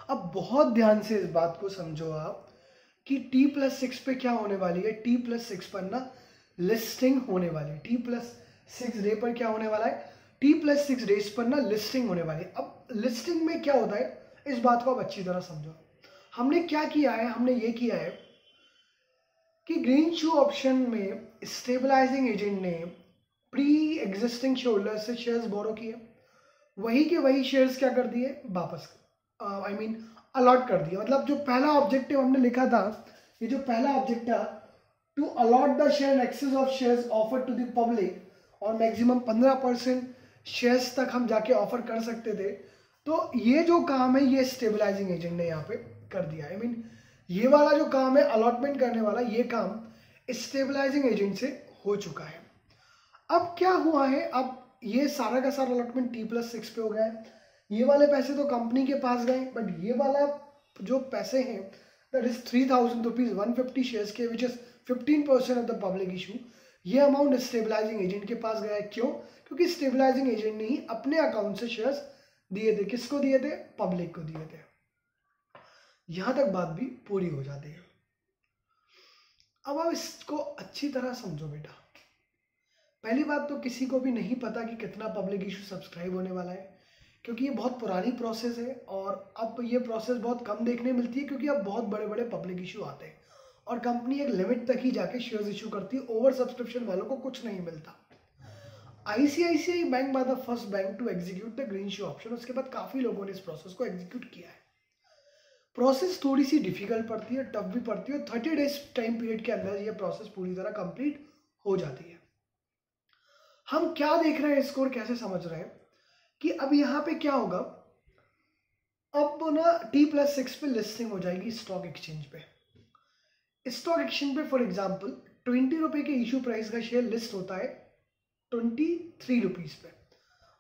अब बहुत ध्यान से इस बात को समझो आप कि T+6 पे क्या होने वाली है। T+6 पर ना लिस्टिंग होने वाली है। T+6 डे पर क्या होने वाला है? T+6 डेज पर ना लिस्टिंग होने वाली है। अब लिस्टिंग में क्या होता है, इस बात को आप अच्छी तरह समझो। हमने क्या किया है, हमने ये किया है कि ग्रीनशू ऑप्शन में स्टेबलाइजिंग एजेंट ने प्री एग्जिस्टिंग शेयरहोल्डर से शेयर्स बोरो किए, वही के वही शेयर्स क्या कर दिए, वापस अलॉट कर दिया। मतलब जो पहला ऑब्जेक्टिव हमने लिखा था, ये जो पहला ऑब्जेक्ट था, to allot the share excess of shares offer to the public, और मैक्सिमम 15% शेयर्स तक हम जाके ऑफर कर सकते थे। तो ये जो काम है ये स्टेबलाइजिंग एजेंट ने यहाँ पे कर दिया। ये वाला जो काम है अलॉटमेंट करने वाला, ये काम स्टेबलाइजिंग एजेंट से हो चुका है। अब क्या हुआ है, अब ये सारा का सारा अलॉटमेंट T+6 पे हो गया है। ये वाले पैसे तो कंपनी के पास गए, बट ये वाला जो पैसे हैं दैट इज 3000 रुपीज 150 शेयर्स के, which is 15% of the public issue. ये अमाउंट स्टेबलाइजिंग एजेंट के पास गया है। क्यों? क्योंकि स्टेबलाइजिंग एजेंट ने ही अपने अकाउंट से शेयर्स दिए थे। किसको दिए थे? पब्लिक को दिए थे। यहां तक बात भी पूरी हो जाती है। अब आप इसको अच्छी तरह समझो बेटा। पहली बात तो किसी को भी नहीं पता कि कितना पब्लिक इशू सब्सक्राइब होने वाला है, क्योंकि ये बहुत पुरानी प्रोसेस है और अब ये प्रोसेस बहुत कम देखने मिलती है, क्योंकि अब बहुत बड़े बड़े पब्लिक इशू आते हैं और कंपनी एक लिमिट तक ही जाके शेयर्स इशू करती है। ओवर सब्सक्रिप्शन वालों को कुछ नहीं मिलता। ICICI bank buy the first bank to execute the greenshoe option. उसके बाद काफी लोगों ने इस प्रोसेस को एग्जीक्यूट किया है। प्रोसेस थोड़ी सी डिफिकल्ट पड़ती है, टफ भी पड़ती है। 30 डेज टाइम पीरियड के अंदर ये प्रोसेस पूरी तरह कंप्लीट हो जाती है। हम क्या देख रहे हैं, स्कोर कैसे समझ रहे हैं कि अब यहाँ पे क्या होगा, अब ना T+6 पे लिस्टिंग हो जाएगी स्टॉक एक्सचेंज पे। स्टॉक एक्सचेंज पे फॉर एग्जांपल 20 रुपए के इशू प्राइस का शेयर लिस्ट होता है 23 रुपीज पे।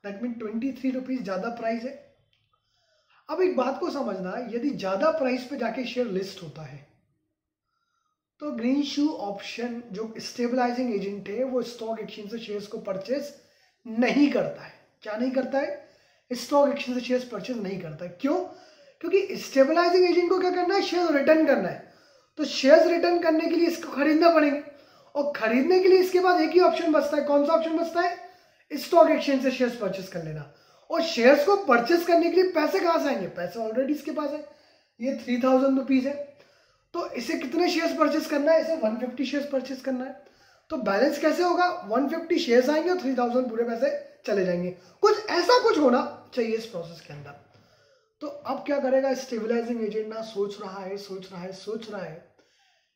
दैट मीन 23 रुपीज ज्यादा प्राइस है। अब एक बात को समझना, यदि ज्यादा प्राइस पे जाके शेयर लिस्ट होता है तो ग्रीनशू ऑप्शन जो स्टेबलाइजिंग एजेंट है वो स्टॉक एक्सचेंज से शेयर्स को परचेज नहीं करता है। क्या नहीं करता है? स्टॉक एक्सचेंज से शेयर्स परचेज नहीं करता है। क्यों? क्योंकि स्टेबलाइजिंग एजेंट को क्या करना है, शेयर रिटर्न करना है। तो शेयर्स रिटर्न करने के लिए इसको खरीदना पड़ेंगे, और खरीदने के लिए इसके बाद एक ही ऑप्शन बचता है। कौन सा ऑप्शन बचता है? स्टॉक एक्सचेंज से शेयर्स परचेज कर लेना। और शेयर्स को परचेज करने के लिए पैसे कहां से आएंगे? पैसे ऑलरेडी इसके पास है, ये 3000 रुपीज है। तो इसे कितने शेयर्स परचेज करना है? इसे 150 शेयर्स परचेज करना है। तो बैलेंस कैसे होगा? 150 शेयर्स आएंगे और 3000 पूरे पैसे चले जाएंगे। कुछ ऐसा कुछ होना चाहिए इस प्रोसेस के अंदर। तो अब क्या करेगा स्टेबलाइजिंग एजेंट ना, सोच रहा है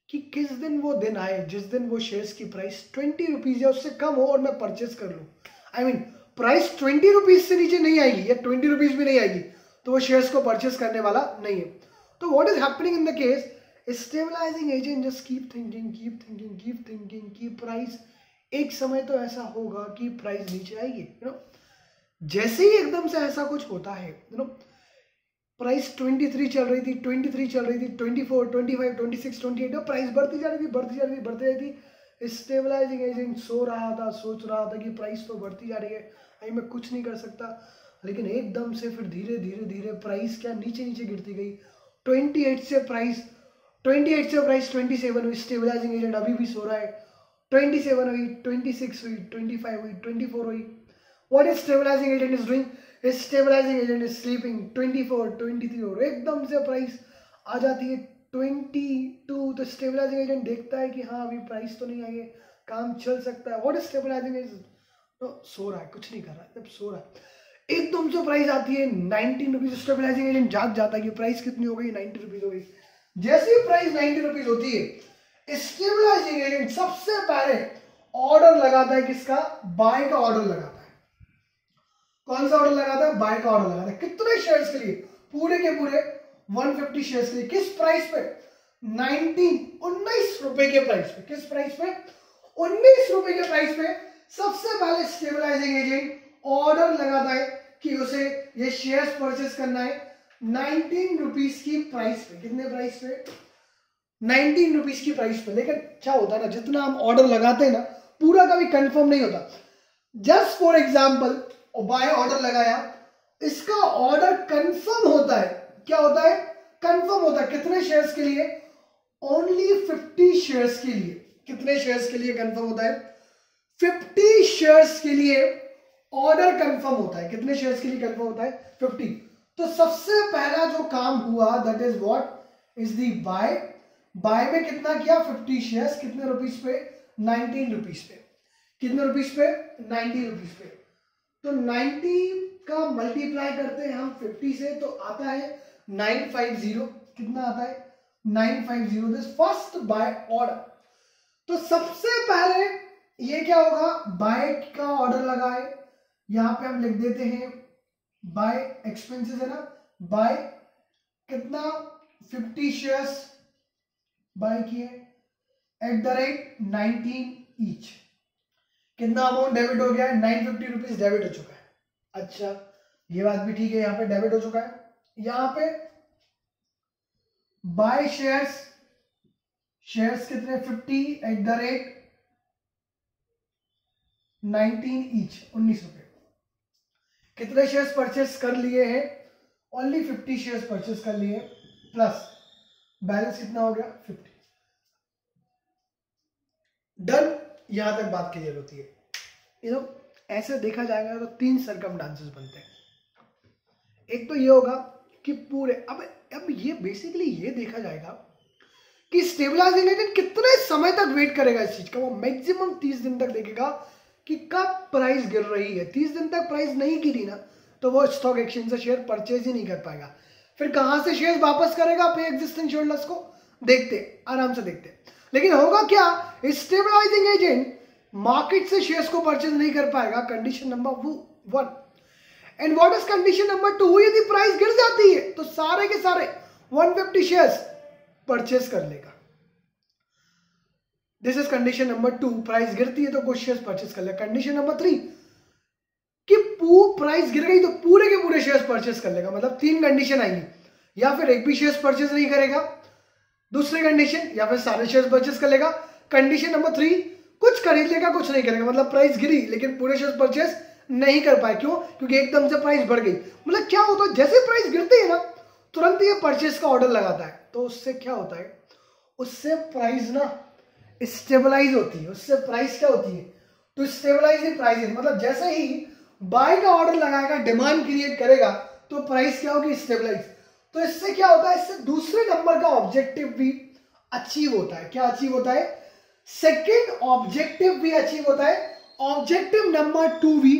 कि किस दिन वो दिन आए जिस दिन वो शेयर्स की प्राइस 20 रुपीज या उससे कम हो और मैं परचेज कर लूं। प्राइस 20 रुपीज से नीचे नहीं आएगी या 20 रुपीज भी नहीं आएगी तो वो शेयर्स को परचेज करने वाला नहीं है। तो what is happening in the case, stabilizing agent just keep thinking कि प्राइस एक समय तो ऐसा होगा कि प्राइस नीचे आएगी। जैसे ही एकदम से ऐसा कुछ होता है, प्राइस 23 चल रही थी, 24, 25, 26, 28, प्राइस बढ़ती जा रही थी। स्टेबलाइजिंग एजेंट सो रहा था, सोच रहा था कि प्राइस तो बढ़ती जा रही है, मैं कुछ नहीं कर सकता। लेकिन एकदम से फिर धीरे प्राइस क्या नीचे गिरती गई। 28 से प्राइस 27 हुई। स्टेबलाइजिंग एजेंट अभी भी सो रहा है। 27 हुई, 26 हुई, 25 हुई, 24 हुई। What is stabilizing agent is doing? Is stabilizing agent is sleeping 24, 23 और एकदम से प्राइस आ जाती है 22। तो स्टेबलाइजिंग एजेंट देखता है कि हाँ अभी प्राइस तो नहीं आई है, काम चल सकता है। What is stabilizing agent? तो सो रहा है, कुछ नहीं कर रहा है। जब सो रहा है एकदम से प्राइस आती है 19 रुपीज। स्टेबलाइजिंग एजेंट जाग जाता है कि प्राइस कितनी हो गई, 90 रुपीज हो गई। जैसे ही प्राइस 90 रुपीज होती है, स्टेबलाइजिंग एजेंट सबसे पहले ऑर्डर लगाता है। किसका? बाय का ऑर्डर लगाता है। कौन सा ऑर्डर लगाता है? बाय का ऑर्डर लगाता है। कितने शेयर्स के लिए? पूरे के पूरे 150 शेयर्स के लिए। किस प्राइस पे? 19 रुपए के प्राइस पे। किस प्राइस पे? 19 रुपए के प्राइस पे सबसे पहले स्टेबलाइजिंग एजेंट ऑर्डर लगाता है कि उसे ये शेयर्स परचेस करना है 19 रुपीज की प्राइस पे। कितने प्राइस पे? 19 रुपीज की प्राइस पे। लेकिन क्या होता है ना, जितना हम ऑर्डर लगाते हैं ना, पूरा कभी कंफर्म नहीं होता। Just for example by order लगाया, इसका ऑर्डर कंफर्म होता है, क्या होता है, कंफर्म होता है, कितने शेयर्स के लिए, ओनली 50 शेयर्स के लिए, कितने शेयर्स के लिए कंफर्म होता है, 50 शेयर्स के लिए ऑर्डर कंफर्म होता है, कितने शेयर्स के लिए कंफर्म होता है, 50। तो सबसे पहला जो काम हुआ that is what is the buy, buy में कितना किया, 50 शेयर्स, कितने रुपीस पे, 19 रुपीस पे, कितने रुपीस पे, 19 रुपीस पे। तो 90 का मल्टीप्लाई करते हैं हम 50 से तो आता है 950, कितना आता है, 950, दिस फर्स्ट बाय ऑर्डर। तो सबसे पहले ये क्या होगा, बाय का ऑर्डर लगाए, यहां पे हम लिख देते हैं बाय एक्सपेंसेस है ना, बाय कितना 50 शेयर्स बाय किए एट द रेट 19 ईच, कितना अमाउंट डेबिट हो गया है, 950 रुपीज डेबिट हो चुका है। अच्छा ये बात भी ठीक है, यहां पे डेबिट हो चुका है। यहां पे बाय शेयर्स, शेयर्स कितने 50 एट द रेट 19 ईच, 19 रुपए, कितने शेयर्स परचेस कर लिए हैं, ओनली 50 शेयर्स परचेस कर लिए, प्लस बैलेंस कितना हो गया 50, डन। यहां तक बात क्लियर होती है। यू नो ऐसे देखा जाएगा तो 3 सरकमस्टांसेस बनते हैं। एक तो ये होगा कि पूरे अब ये बेसिकली ये देखा जाएगा कि स्टेबलाइजिंग एजेंट कितने समय तक वेट करेगा इस चीज का, वो मैक्सिमम 30 दिन तक देखेगा कि कब प्राइस गिर रही है। 30 दिन तक प्राइस नहीं गिरी ना तो वो स्टॉक एक्सचेंज से शेयर परचेज ही नहीं कर पाएगा। फिर कहां से शेयर वापस करेगा अपने एग्जिस्टिंग शेयरहोल्डर्स को, देखते आराम से देखते। लेकिन होगा क्या, स्टेबलाइजिंग एजेंट मार्केट से शेयर्स को परचेज नहीं कर पाएगा, condition number 1। And what is condition number 2, यदि प्राइस गिर जाती है तो सारे के सारे 150 शेयर्स परचेज कर लेगा। This is condition number 2, price गिरती है तो कुछ शेयर्स परचेज कर लेगा। कंडीशन नंबर 3 कि प्राइस गिर गई तो पूरे के पूरे शेयर्स परचेज कर लेगा। मतलब 3 कंडीशन आएंगी, या फिर एक भी शेयर्स परचेज नहीं करेगा, दूसरी कंडीशन, या फिर सारे शेयर्स परचेज कर लेगा। कंडीशन नंबर 3 कुछ खरीद लेगा कुछ नहीं करेगा, मतलब प्राइस गिरी लेकिन पूरे शेयर्स परचेज नहीं कर पाए, क्यों, क्योंकि एकदम से प्राइस बढ़ गई। मतलब क्या होता है, जैसे प्राइस गिरती है ना तुरंत ये परचेज का ऑर्डर लगाता है, तो उससे क्या होता है, उससे प्राइस ना स्टेबलाइज होती है, उससे प्राइस क्या होती है, तो स्टेबलाइजिंग प्राइस, मतलब जैसे ही बाय का ऑर्डर लगाएगा, डिमांड क्रिएट करेगा, तो प्राइस क्या होगी, स्टेबलाइज। तो इससे क्या होता है, इससे दूसरे नंबर का ऑब्जेक्टिव भी अचीव होता है। क्या अचीव होता है, सेकेंड ऑब्जेक्टिव भी अचीव होता है, ऑब्जेक्टिव नंबर 2 भी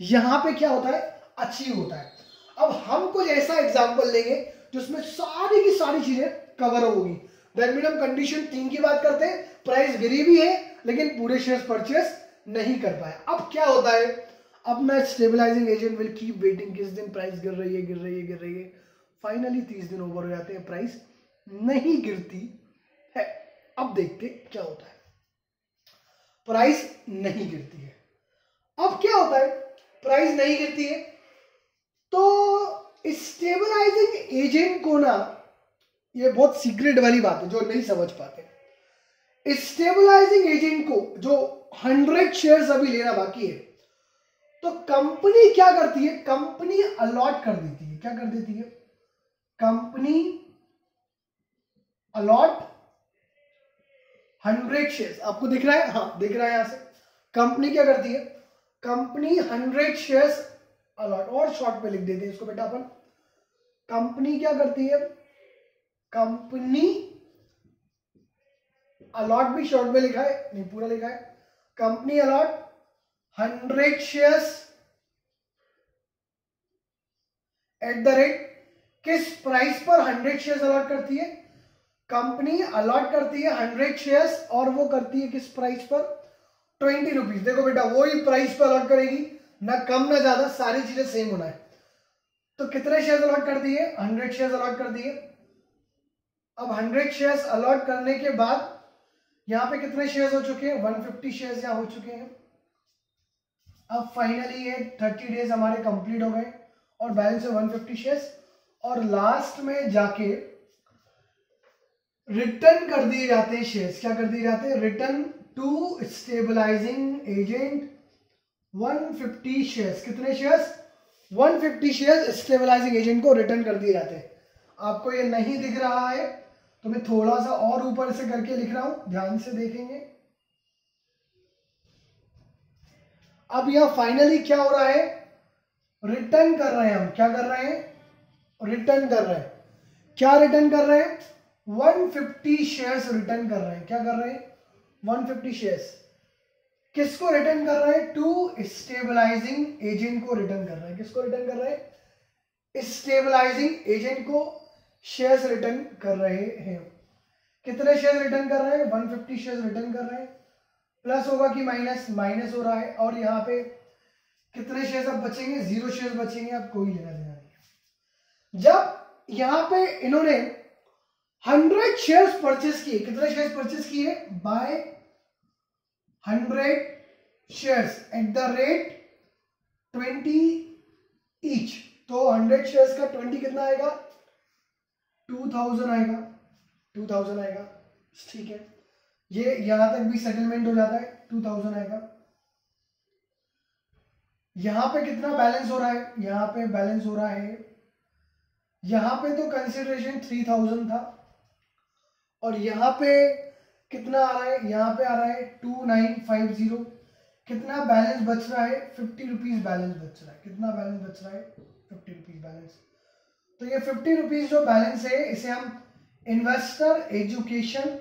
यहां पे क्या होता है, अचीव होता है। अब हम कुछ ऐसा एग्जांपल लेंगे जिसमें सारी की सारी चीजें कवर होगी। दैट हम कंडीशन 3 की बात करते हैं, प्राइस गिरी भी है लेकिन पूरे शेयर्स परचेस नहीं कर पाए। अब क्या होता है, अपना stabilizing agent will keep waiting, किस दिन प्राइस गिर रही है गिर रही है गिर रही है, फाइनली 30 दिन ओवर हो जाते हैं, प्राइस नहीं गिरती है। अब देखते क्या होता है, प्राइस नहीं गिरती है। अब क्या होता है, प्राइस नहीं गिरती है तो स्टेबलाइजिंग एजेंट को ना, ये बहुत सीक्रेट वाली बात है जो नहीं समझ पाते, स्टेबलाइजिंग एजेंट को जो 100 शेयर्स अभी लेना बाकी है, तो कंपनी क्या करती है, कंपनी अलॉट कर देती है। क्या कर देती है, कंपनी अलॉट 100 शेयर्स, आपको दिख रहा है, हाँ दिख रहा है यहां से। कंपनी क्या करती है, कंपनी 100 शेयर्स अलॉट, और शॉर्ट में लिख देते हैं इसको बेटा अपन, कंपनी क्या करती है, कंपनी अलॉट भी शॉर्ट में लिखा है, नहीं पूरा लिखा है, company allot 100 shares at the rate, किस प्राइस पर 100 शेयर्स अलॉट करती है, कंपनी अलॉट करती है 100 शेयर्स, और वो करती है किस प्राइस पर, 20 रुपीज। देखो बेटा वही प्राइस पर अलॉट करेगी, ना कम ना ज्यादा, सारी चीजें सेम होना है। तो कितने शेयर्स अलॉट कर दिए, 100 शेयर्स अलॉट कर दिए। अब 100 शेयर्स अलॉट करने के बाद यहां पे कितने शेयर्स हो चुके हैं, 150 शेयर्स यहां हो चुके हैं। अब फाइनली ये 30 डेज हमारे कंप्लीट हो गए और बैलेंस है 150 शेयर्स, और लास्ट में जाके रिटर्न कर दिए जाते हैं शेयर्स। क्या कर दिए जाते हैं, return to stabilizing agent 150 shares, कितने शेयर्स? 150 शेयर्स स्टेबलाइजिंग एजेंट को रिटर्न कर दिए जाते हैं। आपको ये नहीं दिख रहा है तो मैं थोड़ा सा और ऊपर से करके लिख रहा हूं, ध्यान से देखेंगे। अब यह फाइनली क्या हो रहा है? रिटर्न कर रहे हैं हम। क्या कर रहे हैं? रिटर्न कर रहे हैं। क्या रिटर्न कर रहे हैं? 150 शेयर्स रिटर्न कर रहे हैं। क्या कर रहे हैं? 150 शेयर्स। किसको रिटर्न कर रहे हैं? टू स्टेबलाइजिंग एजेंट को रिटर्न कर रहे हैं। किसको रिटर्न कर रहे हैं? स्टेबलाइजिंग एजेंट को शेयर्स रिटर्न कर रहे हैं। कितने शेयर रिटर्न कर रहे हैं? 150 शेयर रिटर्न कर रहे हैं। प्लस होगा कि माइनस? माइनस हो रहा है। और यहाँ पे कितने शेयर अब बचेंगे? 0 शेयर बचेंगे। अब कोई लेना देना नहीं है। जब यहाँ पे इन्होंने 100 शेयर्स परचेस किए, कितने शेयर्स परचेस किए? Buy 100 shares at the rate 20 each. तो 100 शेयर्स का 20 कितना आएगा? 2000 आएगा। 2000 आएगा, ठीक है। ये यहां तक भी सेटलमेंट हो जाता है, 2000 आएगा। यहां पे कितना बैलेंस हो रहा है? यहां पे बैलेंस हो रहा है, यहां पे तो कंसिडरेशन 3000 था, और यहां पे कितना आ रहा है? यहां पे आ रहा है 2950। कितना बैलेंस बच रहा है? 50 रुपीज बैलेंस बच रहा है। कितना बैलेंस बच रहा है? 50 रुपीज बैलेंस। तो ये 50 रुपीज जो बैलेंस है, इसे हम इन्वेस्टर एजुकेशन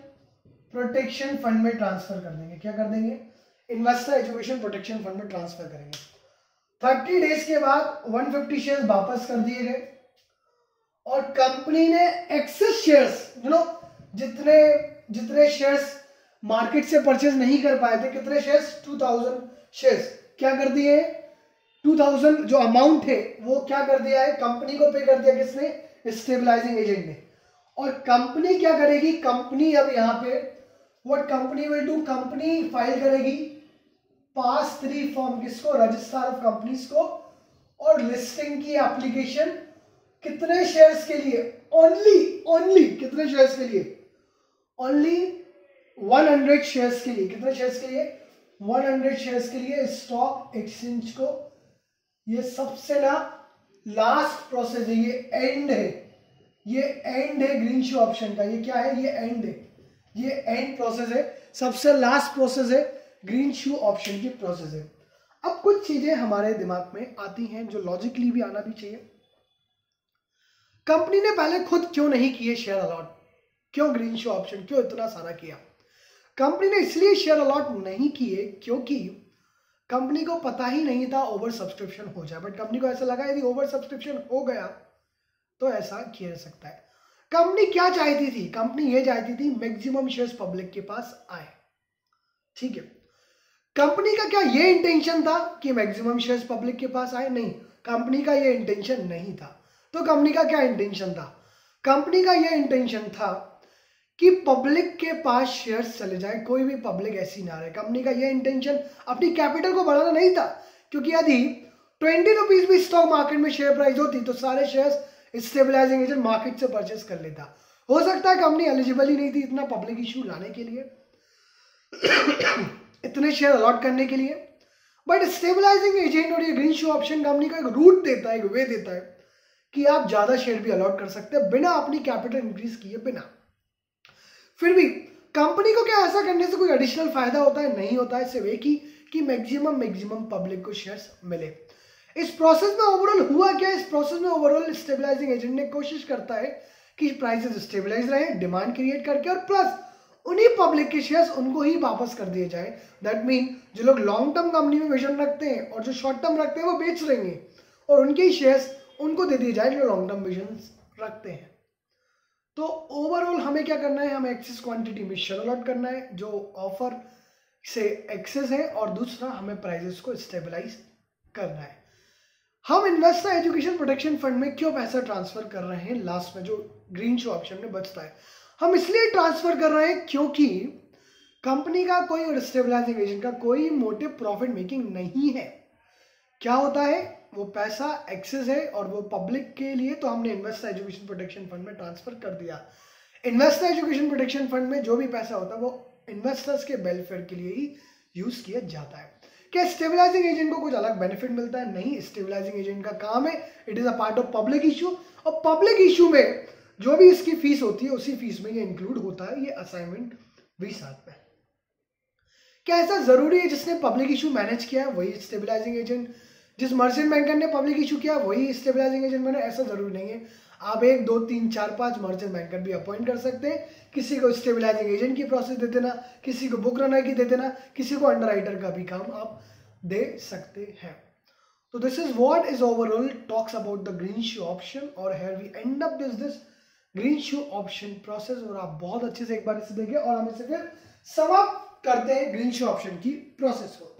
प्रोटेक्शन फंड में ट्रांसफर कर देंगे। क्या कर देंगे? इन्वेस्टर एजुकेशन प्रोटेक्शन फंड में ट्रांसफर करेंगे। 30 डेज के बाद 150 शेयर्स वापस कर दिए गए, और कंपनी ने एक्सेस शेयर्स, जितने शेयर्स मार्केट से परचेज नहीं कर पाए थे, कितने शेयर्स? 2000 शेयर्स क्या कर दिए? 2000 जो अमाउंट है वो क्या कर दिया है? कंपनी को पे कर दिया। किसने? स्टेबलाइजिंग एजेंट ने। और कंपनी क्या करेगी? कंपनी अब यहां पे what company will do? Company file करेगी पास 3 फॉर्म। किसको? रजिस्ट्रार ऑफ कंपनीज को। और लिस्टिंग की एप्लीकेशन कितने शेयर्स के लिए? ओनली कितने शेयर्स के लिए? ओनली 100 शेयर्स के लिए। कितने शेयर्स के लिए? 100 शेयर्स के लिए स्टॉक एक्सचेंज को। ये सबसे लास्ट प्रोसेस है, ये एंड है, ये एंड है ग्रीन शू ऑप्शन का। ये क्या है? ये एंड है, ये एंड प्रोसेस है, सबसे लास्ट प्रोसेस है ग्रीन शू ऑप्शन की प्रोसेस है। अब कुछ चीजें हमारे दिमाग में आती हैं जो लॉजिकली भी आना भी चाहिए। कंपनी ने पहले खुद क्यों नहीं किए शेयर अलॉट? क्यों ग्रीन शू ऑप्शन क्यों इतना सारा किया? कंपनी ने इसलिए शेयर अलॉट नहीं किए क्योंकि कंपनी को पता ही नहीं था ओवर सब्सक्रिप्शन हो जाए। बट कंपनी को ऐसा लगा यदि ओवर सब्सक्रिप्शन हो गया तो ऐसा किया जा सकता है। कंपनी क्या चाहती थी? कंपनी ये चाहती थी मैक्सिमम शेयर्स पब्लिक के पास आए, ठीक है। कंपनी का क्या ये इंटेंशन था कि मैक्सिमम शेयर्स पब्लिक के पास आए? नहीं, कंपनी का ये इंटेंशन नहीं था। तो कंपनी का क्या इंटेंशन था? कंपनी का ये इंटेंशन था कि पब्लिक के पास शेयर्स चले जाए, कोई भी पब्लिक ऐसी ना रहे। कंपनी का ये इंटेंशन अपनी कैपिटल को बढ़ाना नहीं था, क्योंकि यदि 20 रुपीज भी स्टॉक मार्केट में शेयर प्राइस होती तो सारे शेयर्स स्टेबलाइजिंग एजेंट मार्केट से परचेस कर लेता। हो सकता है कंपनी एलिजिबल ही नहीं थी इतना पब्लिक इश्यू लाने के लिए इतने शेयर अलॉट करने के लिए। बट स्टेबलाइजिंग एजेंट और ये ग्रीन शू ऑप्शन कंपनी को एक रूट देता है, एक वे देता है कि आप ज्यादा शेयर भी अलॉट कर सकते हैं बिना अपनी कैपिटल इंक्रीज किए बिना। फिर भी कंपनी को क्या ऐसा करने से कोई एडिशनल फायदा होता है? नहीं होता है, सिर्फ एक ही कि मैक्सिमम पब्लिक को शेयर्स मिले। इस प्रोसेस में ओवरऑल हुआ क्या? इस प्रोसेस में ओवरऑल स्टेबलाइजिंग एजेंट ने कोशिश करता है कि प्राइसेस स्टेबलाइज रहे, डिमांड क्रिएट करके, और प्लस उन्हीं पब्लिक के शेयर्स उनको ही वापस कर दिए जाए। दैट मीन जो लोग लॉन्ग टर्म कंपनी में विजन रखते हैं और जो शॉर्ट टर्म रखते हैं वो बेच रहेंगे, और उनके ही शेयर्स उनको दे दिए जाए जो लॉन्ग टर्म विजन रखते हैं। तो ओवरऑल हमें क्या करना है? हमें एक्सेस क्वांटिटी में शेयर अलॉट करना है जो ऑफर से एक्सेस है, और दूसरा हमें प्राइसेस को स्टेबलाइज करना है। हम इन्वेस्टर एजुकेशन प्रोटेक्शन फंड में क्यों पैसा ट्रांसफर कर रहे हैं? लास्ट में जो ग्रीन शू ऑप्शन में बचता है, हम इसलिए ट्रांसफर कर रहे हैं क्योंकि कंपनी का कोई और स्टेबलाइजिंग एजेंट का कोई मोटिव प्रॉफिट मेकिंग नहीं है। क्या होता है? वो पैसा एक्सेस है और वो पब्लिक के लिए, तो हमने इन्वेस्टर एजुकेशन प्रोटेक्शन फंड में ट्रांसफर कर दिया। इन्वेस्टर एजुकेशन प्रोटेक्शन फंड में जो भी पैसा होता है वो इन्वेस्टर्स के वेलफेयर के लिए ही यूज किया जाता है। क्या स्टेबलाइजिंग एजेंट को कुछ अलग बेनिफिट मिलता है? नहीं, स्टेबलाइजिंग एजेंट का काम है, it is a part of public issue, और पब्लिक इशू में जो भी इसकी फीस होती है उसी फीस में ये इंक्लूड होता है, ये असाइनमेंट भी साथ में। क्या ऐसा जरूरी है जिसने पब्लिक इशू मैनेज किया है वही स्टेबलाइजिंग एजेंट, जिस मर्चेंट बैंकर ने पब्लिक इशू किया वही स्टेबलाइजिंग एजेंट बने? ऐसा जरूरी नहीं है। आप 1 2 3 4 5 मर्चेंट बैंकर भी अपॉइंट कर सकते हैं, किसी को स्टेबलाइजिंग एजेंट की प्रोसेस दे देना, किसी को बुक रनर की दे देना, किसी को अंडरराइटर का भी काम आप दे सकते हैं। तो this is what is overall talks about the green shoe option, और here we end up this green shoe option process. और आप बहुत अच्छे से एक बार इसे देखिए और हम इसे फिर समाप्त करते हैं ग्रीन शू ऑप्शन की प्रोसेस को।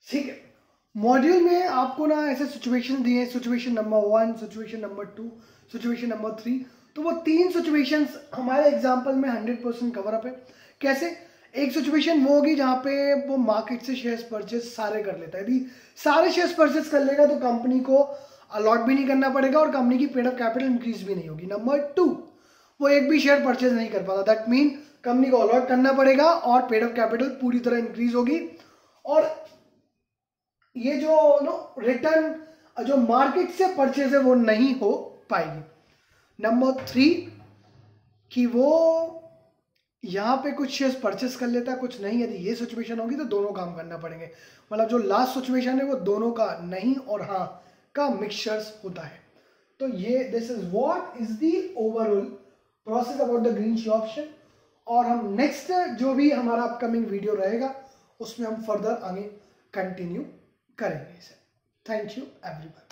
ठीक है, मॉड्यूल में आपको ना ऐसे सिचुएशन दिए, situation number 1, situation number 2, situation number 3। तो वो 3 सिचुएशंस हमारे एग्जांपल में 100% कवर अप है। कैसे? एक सिचुएशन वो होगी जहां पे वो मार्केट से शेयर्स परचेस सारे कर लेता है। यदि सारे शेयर्स परचेस कर लेगा तो कंपनी को अलॉट भी नहीं करना पड़ेगा और कंपनी की पेड अप कैपिटल इंक्रीज भी नहीं होगी। नंबर 2, वो एक भी शेयर परचेज नहीं कर पाता, दैट मीन कंपनी को अलॉट करना पड़ेगा और पेड अप कैपिटल पूरी तरह इंक्रीज होगी, और ये जो रिटर्न जो मार्केट से परचेज है वो नहीं हो पाएगी। नंबर 3, कि वो यहां पे कुछ शेयर्स परचेस कर लेता है, कुछ नहीं। यदि ये सिचुएशन होगी तो दोनों काम करना पड़ेंगे, मतलब जो लास्ट सिचुएशन है वो दोनों का नहीं और हाँ का मिक्सचर्स होता है। तो ये this is what is the overall process about the green shoe option. और हम नेक्स्ट जो भी हमारा अपकमिंग वीडियो रहेगा उसमें हम फर्दर आगे कंटिन्यू करेंगे इसे। Thank you everyone.